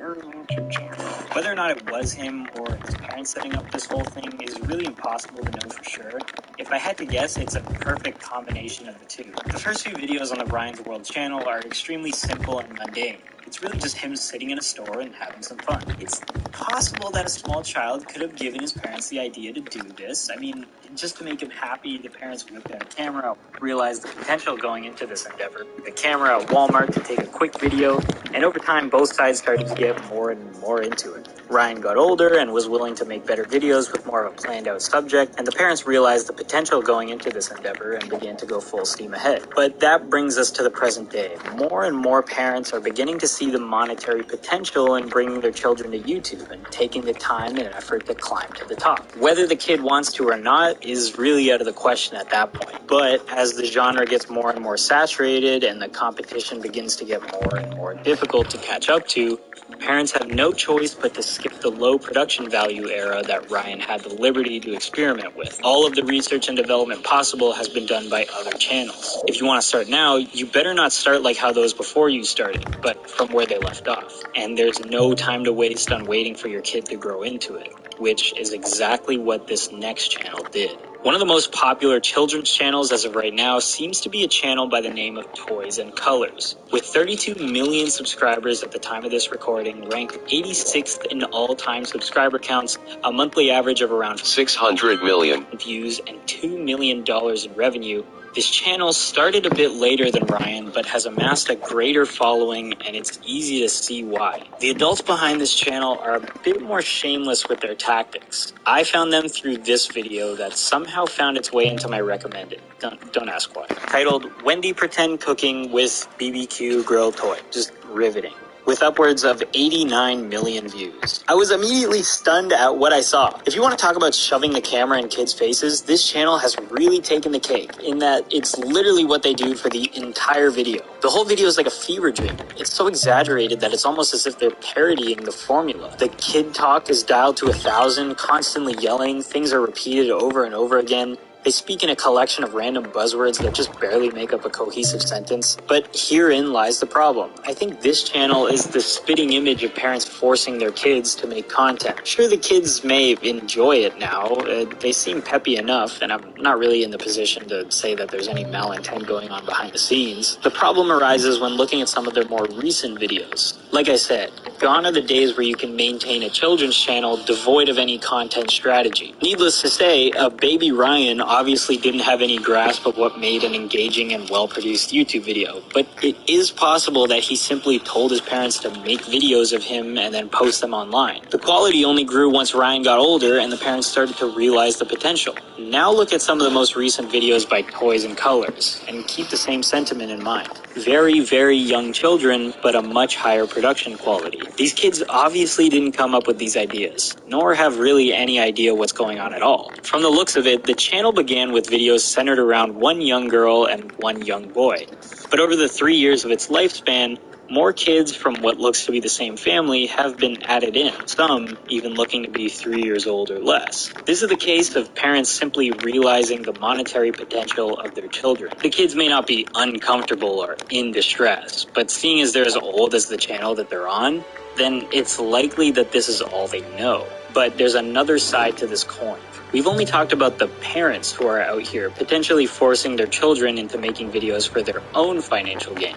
Speaker 1: own YouTube channel.
Speaker 8: Whether or not it was him or his parents setting up this whole thing is really impossible to know for sure. If I had to guess, it's a perfect combination of the two. The first few videos on the Ryan's World channel are extremely simple and mundane. It's really just him sitting in a store and having some fun. It's possible that a small child could have given his parents the idea to do this. I mean, just to make him happy, the parents whipped out a camera, realized the potential going into this endeavor. The camera at Walmart to take a quick video, and over time, both sides started to get more and more into it. Ryan got older and was willing to make better videos with more of a planned out subject, and the parents realized the potential going into this endeavor and began to go full steam ahead. But that brings us to the present day. More and more parents are beginning to see the monetary potential in bringing their children to YouTube and taking the time and effort to climb to the top. Whether the kid wants to or not is really out of the question at that point. But as the genre gets more and more saturated and the competition begins to get more and more difficult to catch up to, parents have no choice but to skip the low production value era that Ryan had the liberty to experiment with. All of the research and development possible has been done by other channels. If you want to start now, you better not start like how those before you started, but from where they left off. And there's no time to waste on waiting for your kid to grow into it. which is exactly what this next channel did. One of the most popular children's channels as of right now seems to be a channel by the name of Toys and Colors. With 32 million subscribers at the time of this recording, ranked 86th in all-time subscriber counts, a monthly average of around 600 million views, and $2 million in revenue, this channel started a bit later than Ryan, but has amassed a greater following, and it's easy to see why. The adults behind this channel are a bit more shameless with their tactics. I found them through this video that somehow found its way into my recommended. Don't ask why. Titled, Wendy Pretend Cooking with BBQ Grill Toy. Just riveting. With upwards of 89 million views. I was immediately stunned at what I saw. If you want to talk about shoving the camera in kids' faces, this channel has really taken the cake, in that it's literally what they do for the entire video. The whole video is like a fever dream. It's so exaggerated that it's almost as if they're parodying the formula. The kid talk is dialed to 1,000, constantly yelling, things are repeated over and over again. They speak in a collection of random buzzwords that just barely make up a cohesive sentence. But herein lies the problem. I think this channel is the spitting image of parents forcing their kids to make content. Sure, the kids may enjoy it now. They seem peppy enough, and I'm not really in the position to say that there's any malintent going on behind the scenes. The problem arises when looking at some of their more recent videos. Like I said, gone are the days where you can maintain a children's channel devoid of any content strategy. Needless to say, a baby Ryan obviously didn't have any grasp of what made an engaging and well-produced YouTube video, but it is possible that he simply told his parents to make videos of him and then post them online. The quality only grew once Ryan got older and the parents started to realize the potential. Now look at some of the most recent videos by Toys and Colors, and keep the same sentiment in mind. Very, very young children, but a much higher production quality. These kids obviously didn't come up with these ideas, nor have really any idea what's going on at all. From the looks of it, the channel began with videos centered around one young girl and one young boy. But over the 3 years of its lifespan, more kids from what looks to be the same family have been added in, some even looking to be 3 years old or less. This is the case of parents simply realizing the monetary potential of their children. The kids may not be uncomfortable or in distress, but seeing as they're as old as the channel that they're on, then it's likely that this is all they know. But there's another side to this coin. We've only talked about the parents who are out here potentially forcing their children into making videos for their own financial gain.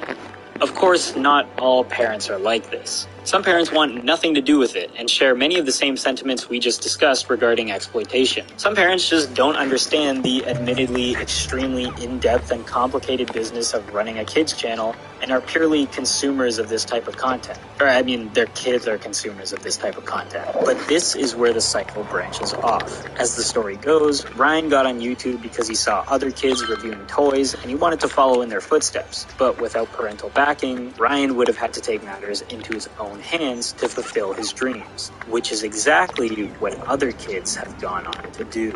Speaker 8: Of course, not all parents are like this. Some parents want nothing to do with it and share many of the same sentiments we just discussed regarding exploitation. Some parents just don't understand the admittedly extremely in-depth and complicated business of running a kids channel and are purely consumers of this type of content. Or, I mean, their kids are consumers of this type of content. But this is where the cycle branches off. As the story goes, Ryan got on YouTube because he saw other kids reviewing toys and he wanted to follow in their footsteps. But without parental backing, Ryan would have had to take matters into his own hands to fulfill his dreams, which is exactly what other kids have gone on to do.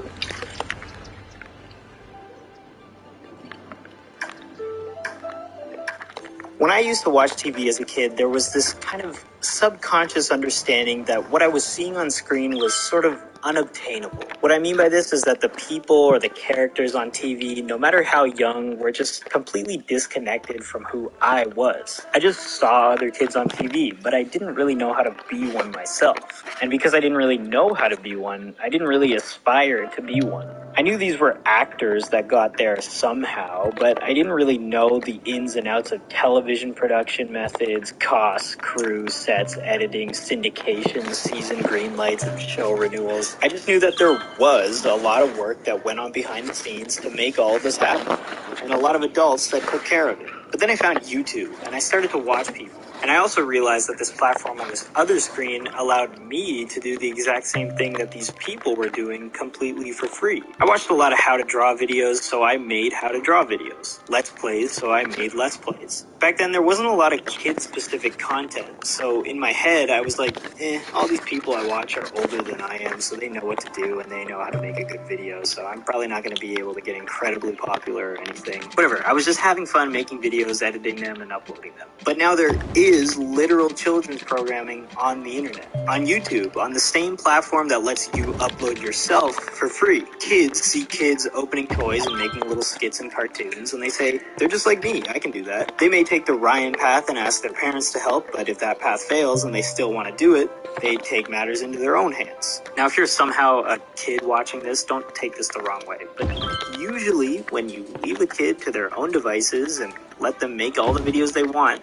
Speaker 8: When I used to watch TV as a kid, there was this kind of subconscious understanding that what I was seeing on screen was sort of unobtainable. What I mean by this is that the people or the characters on TV, no matter how young, were just completely disconnected from who I was. I just saw other kids on TV, but I didn't really know how to be one myself. And because I didn't really know how to be one, I didn't really aspire to be one. I knew these were actors that got there somehow, but I didn't really know the ins and outs of television production methods, costs, crews, sets, editing, syndication, season green lights, and show renewals. I just knew that there was a lot of work that went on behind the scenes to make all of this happen, and a lot of adults that took care of it. But then I found YouTube, and I started to watch people. And I also realized that this platform on this other screen allowed me to do the exact same thing that these people were doing completely for free. I watched a lot of how to draw videos, so I made how to draw videos. Let's plays, so I made let's plays. Back then, there wasn't a lot of kid-specific content, so in my head, I was like, all these people I watch are older than I am, so they know what to do and they know how to make a good video, so I'm probably not going to be able to get incredibly popular or anything. Whatever, I was just having fun making videos videos, editing them, and uploading them. But now there is literal children's programming on the internet, on YouTube, on the same platform that lets you upload yourself for free. Kids see kids opening toys and making little skits and cartoons, and they say, they're just like me, I can do that. They may take the Ryan path and ask their parents to help, but if that path fails and they still want to do it, they take matters into their own hands. Now, if you're somehow a kid watching this, don't take this the wrong way, but usually when you leave a kid to their own devices and let them make all the videos they want,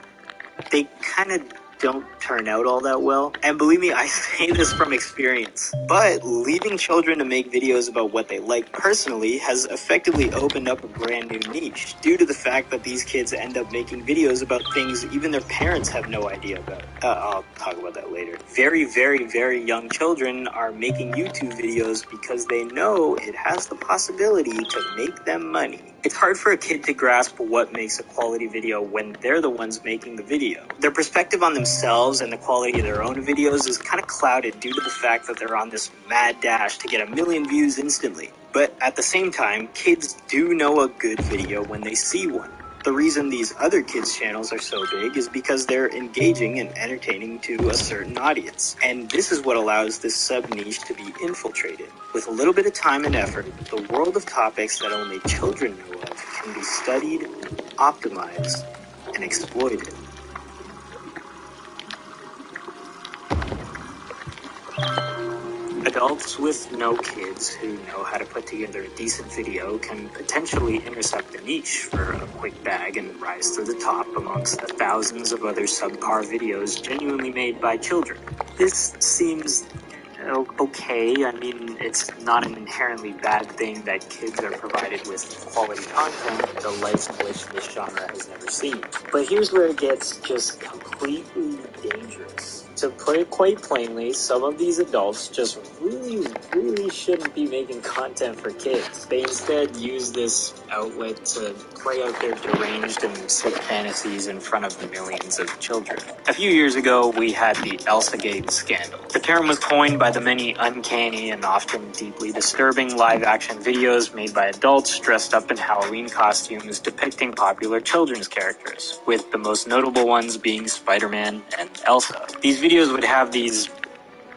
Speaker 8: they kind of don't turn out all that well. And believe me, I say this from experience. But leaving children to make videos about what they like personally has effectively opened up a brand new niche due to the fact that these kids end up making videos about things even their parents have no idea about. I'll talk about that later. Very, very, very young children are making YouTube videos because they know it has the possibility to make them money. It's hard for a kid to grasp what makes a quality video when they're the ones making the video. Their perspective on themselves and the quality of their own videos is kind of clouded due to the fact that they're on this mad dash to get 1 million views instantly. But at the same time, kids do know a good video when they see one. The reason these other kids' channels are so big is because they're engaging and entertaining to a certain audience. And this is what allows this sub-niche to be infiltrated. With a little bit of time and effort, the world of topics that only children know of can be studied, optimized, and exploited. Adults with no kids who know how to put together a decent video can potentially intercept the niche for a quick bag and rise to the top amongst the thousands of other subpar videos genuinely made by children. This seems okay. I mean, it's not an inherently bad thing that kids are provided with quality content, the likes of which this genre has never seen. But here's where it gets just completely dangerous. To put it quite plainly, some of these adults just really shouldn't be making content for kids. They instead use this outlet to play out their deranged and sick fantasies in front of millions of children. A few years ago, we had the ElsaGate scandal. The term was coined by the many uncanny and often deeply disturbing live-action videos made by adults dressed up in Halloween costumes depicting popular children's characters, with the most notable ones being Spider-Man and Elsa. These videos would have these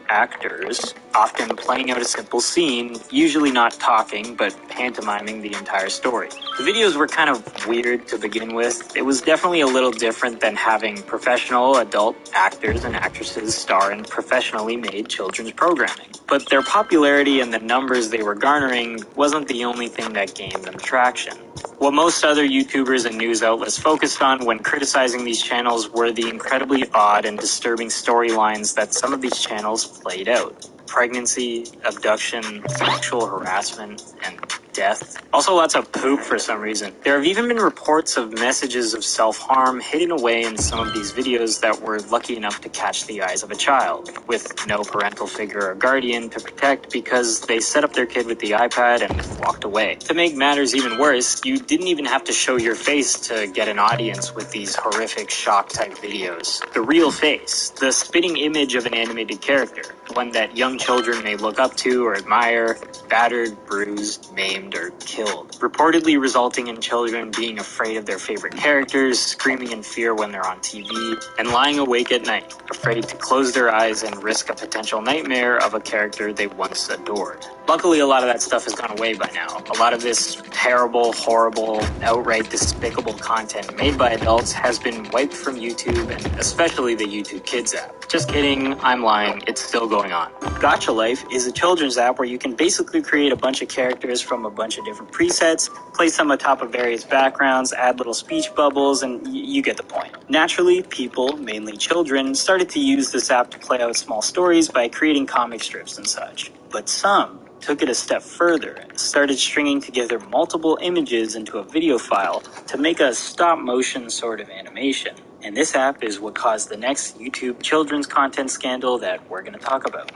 Speaker 8: actors often playing out a simple scene, usually not talking, but pantomiming the entire story. The videos were kind of weird to begin with. It was definitely a little different than having professional adult actors and actresses star in professionally made children's programming. But their popularity and the numbers they were garnering wasn't the only thing that gained them traction. What most other YouTubers and news outlets focused on when criticizing these channels were the incredibly odd and disturbing storylines that some of these channels played out. Pregnancy, abduction, sexual harassment, and death. Also lots of poop for some reason. There have even been reports of messages of self-harm hidden away in some of these videos that were lucky enough to catch the eyes of a child, with no parental figure or guardian to protect because they set up their kid with the iPad and walked away. To make matters even worse, you didn't even have to show your face to get an audience with these horrific shock-type videos. The real face, the spitting image of an animated character, one that young children may look up to or admire, battered, bruised, maimed, or killed, reportedly resulting in children being afraid of their favorite characters, screaming in fear when they're on TV, and lying awake at night, afraid to close their eyes and risk a potential nightmare of a character they once adored. Luckily, a lot of that stuff has gone away by now. A lot of this terrible, horrible, outright despicable content made by adults has been wiped from YouTube, and especially the YouTube Kids app. Just kidding, I'm lying, it's still going on. Gacha Life is a children's app where you can basically create a bunch of characters from a bunch of different presets, place them atop of various backgrounds, add little speech bubbles, and you get the point. Naturally, people, mainly children, started to use this app to play out small stories by creating comic strips and such. But some took it a step further and started stringing together multiple images into a video file to make a stop-motion sort of animation. And this app is what caused the next YouTube children's content scandal that we're going to talk about.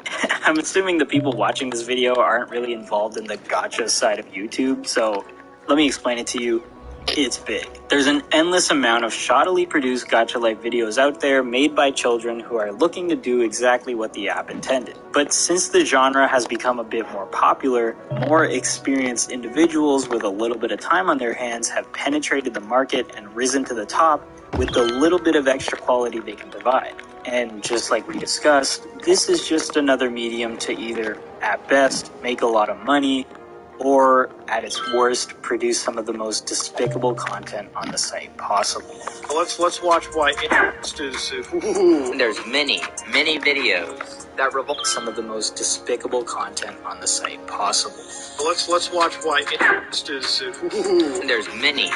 Speaker 8: I'm assuming the people watching this video aren't really involved in the gacha side of YouTube, so let me explain it to you. It's big. There's an endless amount of shoddily produced gacha-like videos out there made by children who are looking to do exactly what the app intended. But since the genre has become a bit more popular, more experienced individuals with a little bit of time on their hands have penetrated the market and risen to the top with the little bit of extra quality they can provide. And just like we discussed, this is just another medium to either, at best, make a lot of money, or, at its worst, produce some of the most despicable content on the site possible.
Speaker 10: Let's watch why interest is.
Speaker 6: There's many videos that revolve.
Speaker 8: Some of the most despicable content on the site possible.
Speaker 10: Let's watch why interest is.
Speaker 6: There's many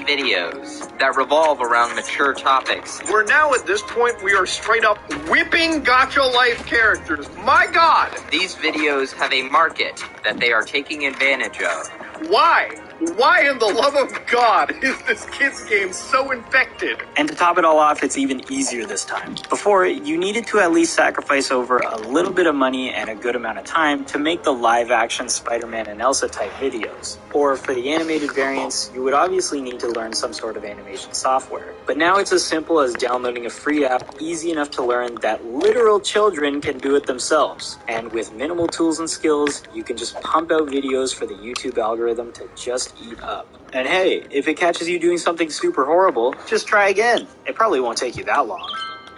Speaker 6: videos that revolve around mature topics.
Speaker 10: We're now at this point, we are straight up whipping gacha life characters. My God!
Speaker 6: These videos have a market that they are taking advantage of.
Speaker 10: Why? Why in the love of God is this kids game so infected?
Speaker 8: And to top it all off, it's even easier this time. Before, you needed to at least sacrifice over a little bit of money and a good amount of time to make the live-action Spider-Man and Elsa type videos. Or for the animated variants, you would obviously need to learn some sort of animation software. But now it's as simple as downloading a free app, easy enough to learn that literal children can do it themselves. And with minimal tools and skills, you can just pump out videos for the YouTube algorithm to just eat up. And hey, if it catches you doing something super horrible, just try again. It probably won't take you that long.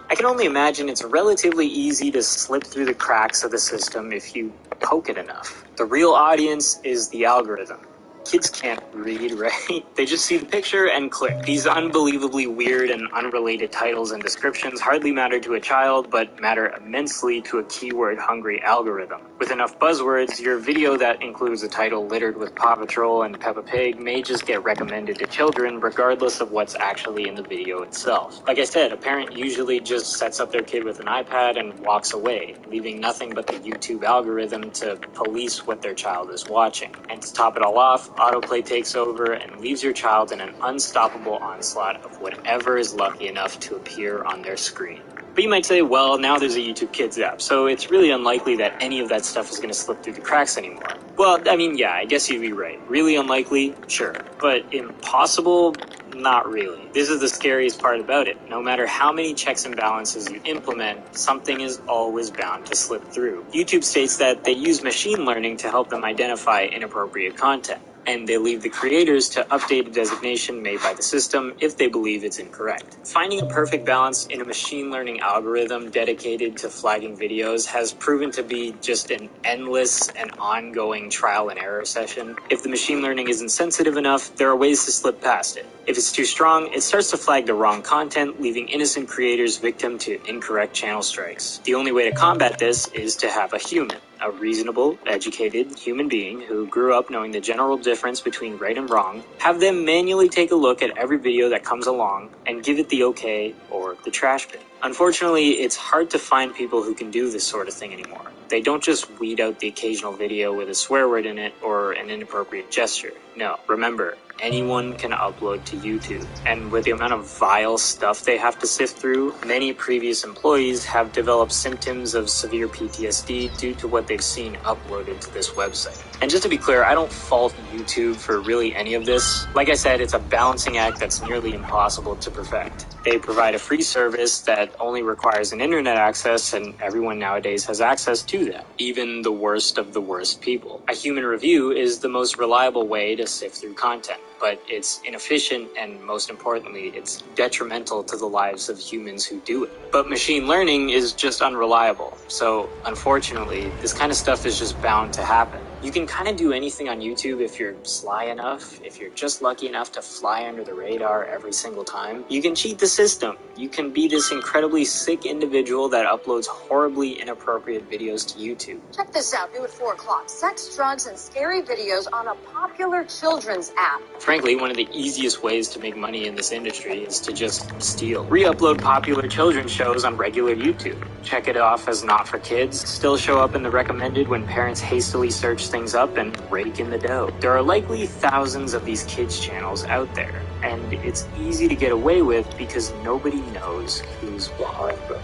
Speaker 8: I can only imagine it's relatively easy to slip through the cracks of the system if you poke it enough. The real audience is the algorithm. Kids can't read, right? They just see the picture and click. These unbelievably weird and unrelated titles and descriptions hardly matter to a child, but matter immensely to a keyword-hungry algorithm. With enough buzzwords, your video that includes a title littered with Paw Patrol and Peppa Pig may just get recommended to children regardless of what's actually in the video itself. Like I said, a parent usually just sets up their kid with an iPad and walks away, leaving nothing but the YouTube algorithm to police what their child is watching. And to top it all off, autoplay takes over and leaves your child in an unstoppable onslaught of whatever is lucky enough to appear on their screen. But you might say, well, now there's a YouTube Kids app, so it's really unlikely that any of that stuff is going to slip through the cracks anymore. Well, I mean, yeah, I guess you'd be right. Really unlikely? Sure. But impossible? Not really. This is the scariest part about it. No matter how many checks and balances you implement, something is always bound to slip through. YouTube states that they use machine learning to help them identify inappropriate content, and they leave the creators to update a designation made by the system if they believe it's incorrect. Finding a perfect balance in a machine learning algorithm dedicated to flagging videos has proven to be just an endless and ongoing trial and error session. If the machine learning isn't sensitive enough, there are ways to slip past it. If it's too strong, it starts to flag the wrong content, leaving innocent creators victim to incorrect channel strikes. The only way to combat this is to have a human, a reasonable, educated human being who grew up knowing the general difference between right and wrong, have them manually take a look at every video that comes along and give it the okay or the trash bin. Unfortunately, it's hard to find people who can do this sort of thing anymore. They don't just weed out the occasional video with a swear word in it or an inappropriate gesture. No, remember, anyone can upload to YouTube. And with the amount of vile stuff they have to sift through, many previous employees have developed symptoms of severe PTSD due to what they've seen uploaded to this website. And just to be clear, I don't fault YouTube for really any of this. Like I said, it's a balancing act that's nearly impossible to perfect. They provide a free service that only requires an internet access, and everyone nowadays has access to that, even the worst of the worst people. A human review is the most reliable way to sift through content, but it's inefficient and, most importantly, it's detrimental to the lives of humans who do it. But machine learning is just unreliable, so unfortunately, this kind of stuff is just bound to happen. You can kind of do anything on YouTube if you're sly enough, if you're just lucky enough to fly under the radar every single time. You can cheat the system. You can be this incredibly sick individual that uploads horribly inappropriate videos to YouTube.
Speaker 11: Check this out, new at 4 o'clock. Sex, drugs, and scary videos on a popular children's app.
Speaker 8: Frankly, one of the easiest ways to make money in this industry is to just steal. Re-upload popular children's shows on regular YouTube. Check it off as not for kids. Still show up in the recommended when parents hastily search things up and rake in the dough. There are likely thousands of these kids channels out there, and it's easy to get away with because nobody knows who's behind them.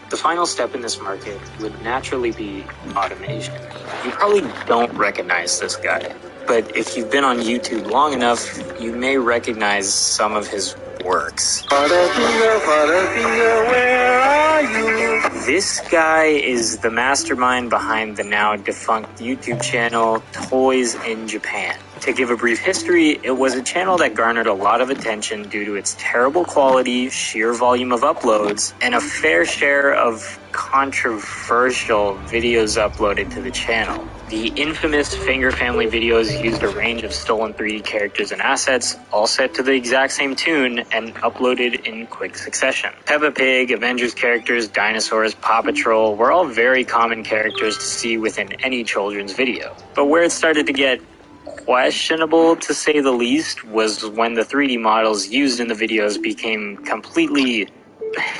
Speaker 8: The final step in this market would naturally be automation. You probably don't recognize this guy. but if you've been on YouTube long enough, you may recognize some of his works.
Speaker 12: Father Finger, where are you?
Speaker 8: This guy is the mastermind behind the now defunct YouTube channel Toys in Japan. To give a brief history, it was a channel that garnered a lot of attention due to its terrible quality, sheer volume of uploads, and a fair share of controversial videos uploaded to the channel. The infamous Finger Family videos used a range of stolen 3D characters and assets, all set to the exact same tune and uploaded in quick succession. Peppa Pig, Avengers characters, dinosaurs, Paw Patrol were all very common characters to see within any children's video. But where it started to get questionable, to say the least, was when the 3D models used in the videos became completely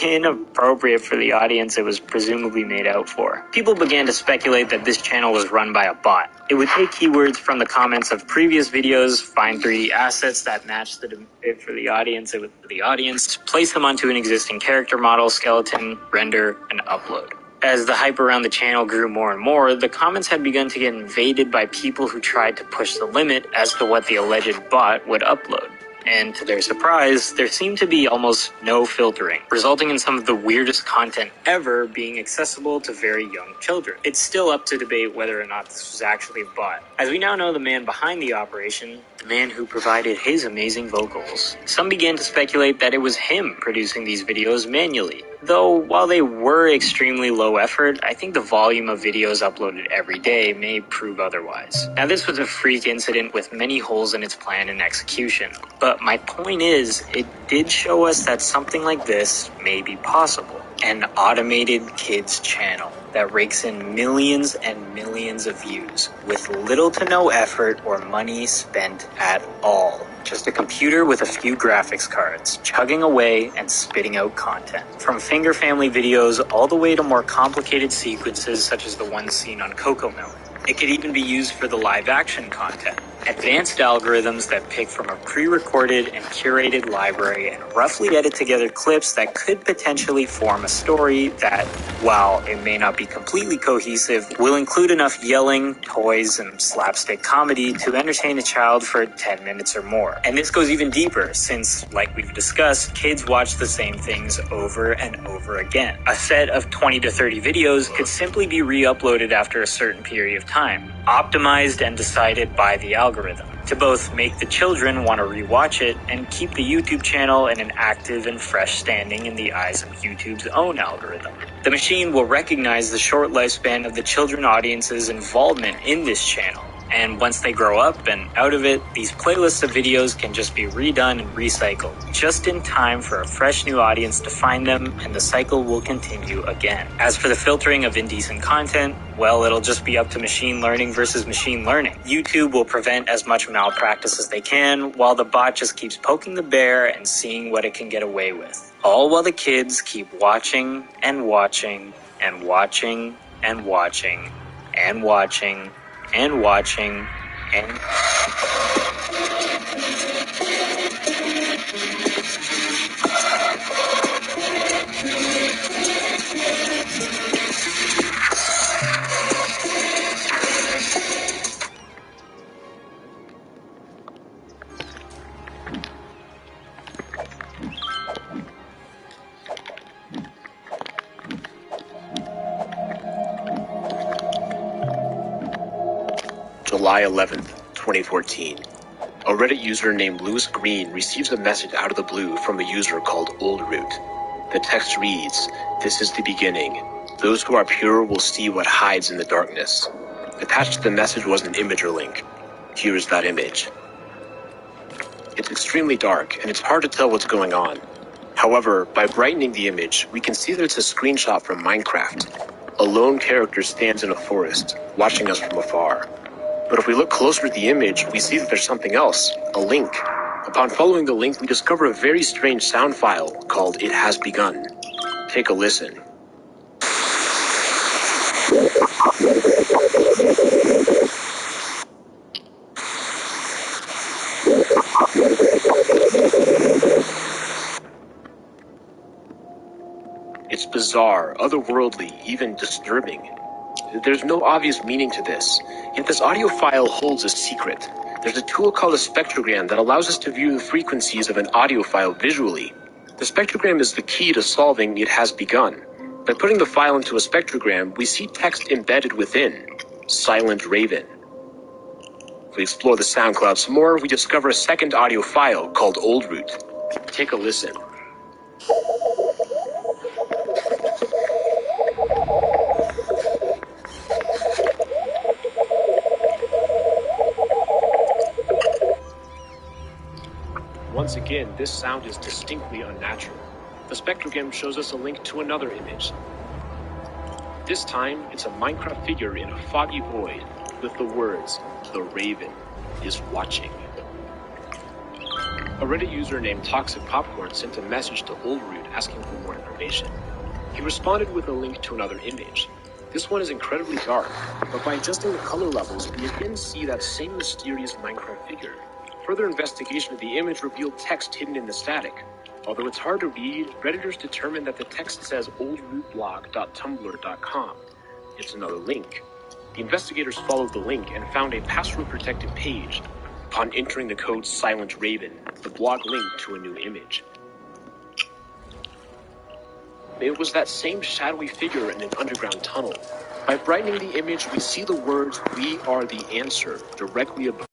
Speaker 8: inappropriate for the audience it was presumably made out for. People began to speculate that this channel was run by a bot. It would take keywords from the comments of previous videos, find 3D assets that matched the demand for the audience, place them onto an existing character model, skeleton, render, and upload. As the hype around the channel grew more and more, the comments had begun to get invaded by people who tried to push the limit as to what the alleged bot would upload. And to their surprise, there seemed to be almost no filtering, resulting in some of the weirdest content ever being accessible to very young children. It's still up to debate whether or not this was actually a bot. As we now know the man behind the operation, the man who provided his amazing vocals, some began to speculate that it was him producing these videos manually. Though, while they were extremely low effort, I think the volume of videos uploaded every day may prove otherwise. Now, this was a freak incident with many holes in its plan and execution, but my point is, it did show us that something like this may be possible. An automated kids channel that rakes in millions and millions of views with little to no effort or money spent at all. Just a computer with a few graphics cards, chugging away and spitting out content. From Finger Family videos all the way to more complicated sequences such as the ones seen on CoComelon. It could even be used for the live action content. Advanced algorithms that pick from a pre-recorded and curated library and roughly edit together clips that could potentially form a story that, while it may not be completely cohesive, will include enough yelling, toys, and slapstick comedy to entertain a child for 10 minutes or more. And this goes even deeper since, like we've discussed, kids watch the same things over and over again. A set of 20 to 30 videos could simply be re-uploaded after a certain period of time, optimized and decided by the algorithm, to both make the children want to rewatch it and keep the YouTube channel in an active and fresh standing in the eyes of YouTube's own algorithm. The machine will recognize the short lifespan of the children audience's involvement in this channel, and once they grow up and out of it, these playlists of videos can just be redone and recycled, just in time for a fresh new audience to find them, and the cycle will continue again. As for the filtering of indecent content, well, it'll just be up to machine learning versus machine learning. YouTube will prevent as much malpractice as they can, while the bot just keeps poking the bear and seeing what it can get away with. All while the kids keep watching and watching and watching and watching and watching and watching and...
Speaker 13: July 11th, 2014. A Reddit user named Lewis Green receives a message out of the blue from a user called OldRoot. The text reads, "This is the beginning. Those who are pure will see what hides in the darkness." Attached to the message was an Imgur link. Here is that image. It's extremely dark, and it's hard to tell what's going on. However, by brightening the image, we can see that it's a screenshot from Minecraft. A lone character stands in a forest, watching us from afar. But if we look closer at the image, we see that there's something else, a link. Upon following the link, we discover a very strange sound file called It Has Begun. Take a listen. It's bizarre, otherworldly, even disturbing. there's no obvious meaning to this, yet this audio file holds a secret. There's a tool called a spectrogram that allows us to view the frequencies of an audio file visually. The spectrogram is the key to solving It Has Begun. By putting the file into a spectrogram, we see text embedded within. Silent Raven. If we explore the SoundCloud some more, we discover a second audio file called Old Root. Take a listen. Once again, this sound is distinctly unnatural. The spectrogram shows us a link to another image. This time, it's a Minecraft figure in a foggy void with the words, "The Raven is watching." A Reddit user named Toxic Popcorn sent a message to Old Root asking for more information. He responded with a link to another image. This one is incredibly dark, but by adjusting the color levels, we again see that same mysterious Minecraft figure. Further investigation of the image revealed text hidden in the static. Although it's hard to read, Redditors determined that the text says oldrootblog.tumblr.com. It's another link. The investigators followed the link and found a password-protected page. Upon entering the code Silent Raven, the blog linked to a new image. It was that same shadowy figure in an underground tunnel. By brightening the image, we see the words "We are the answer" directly above.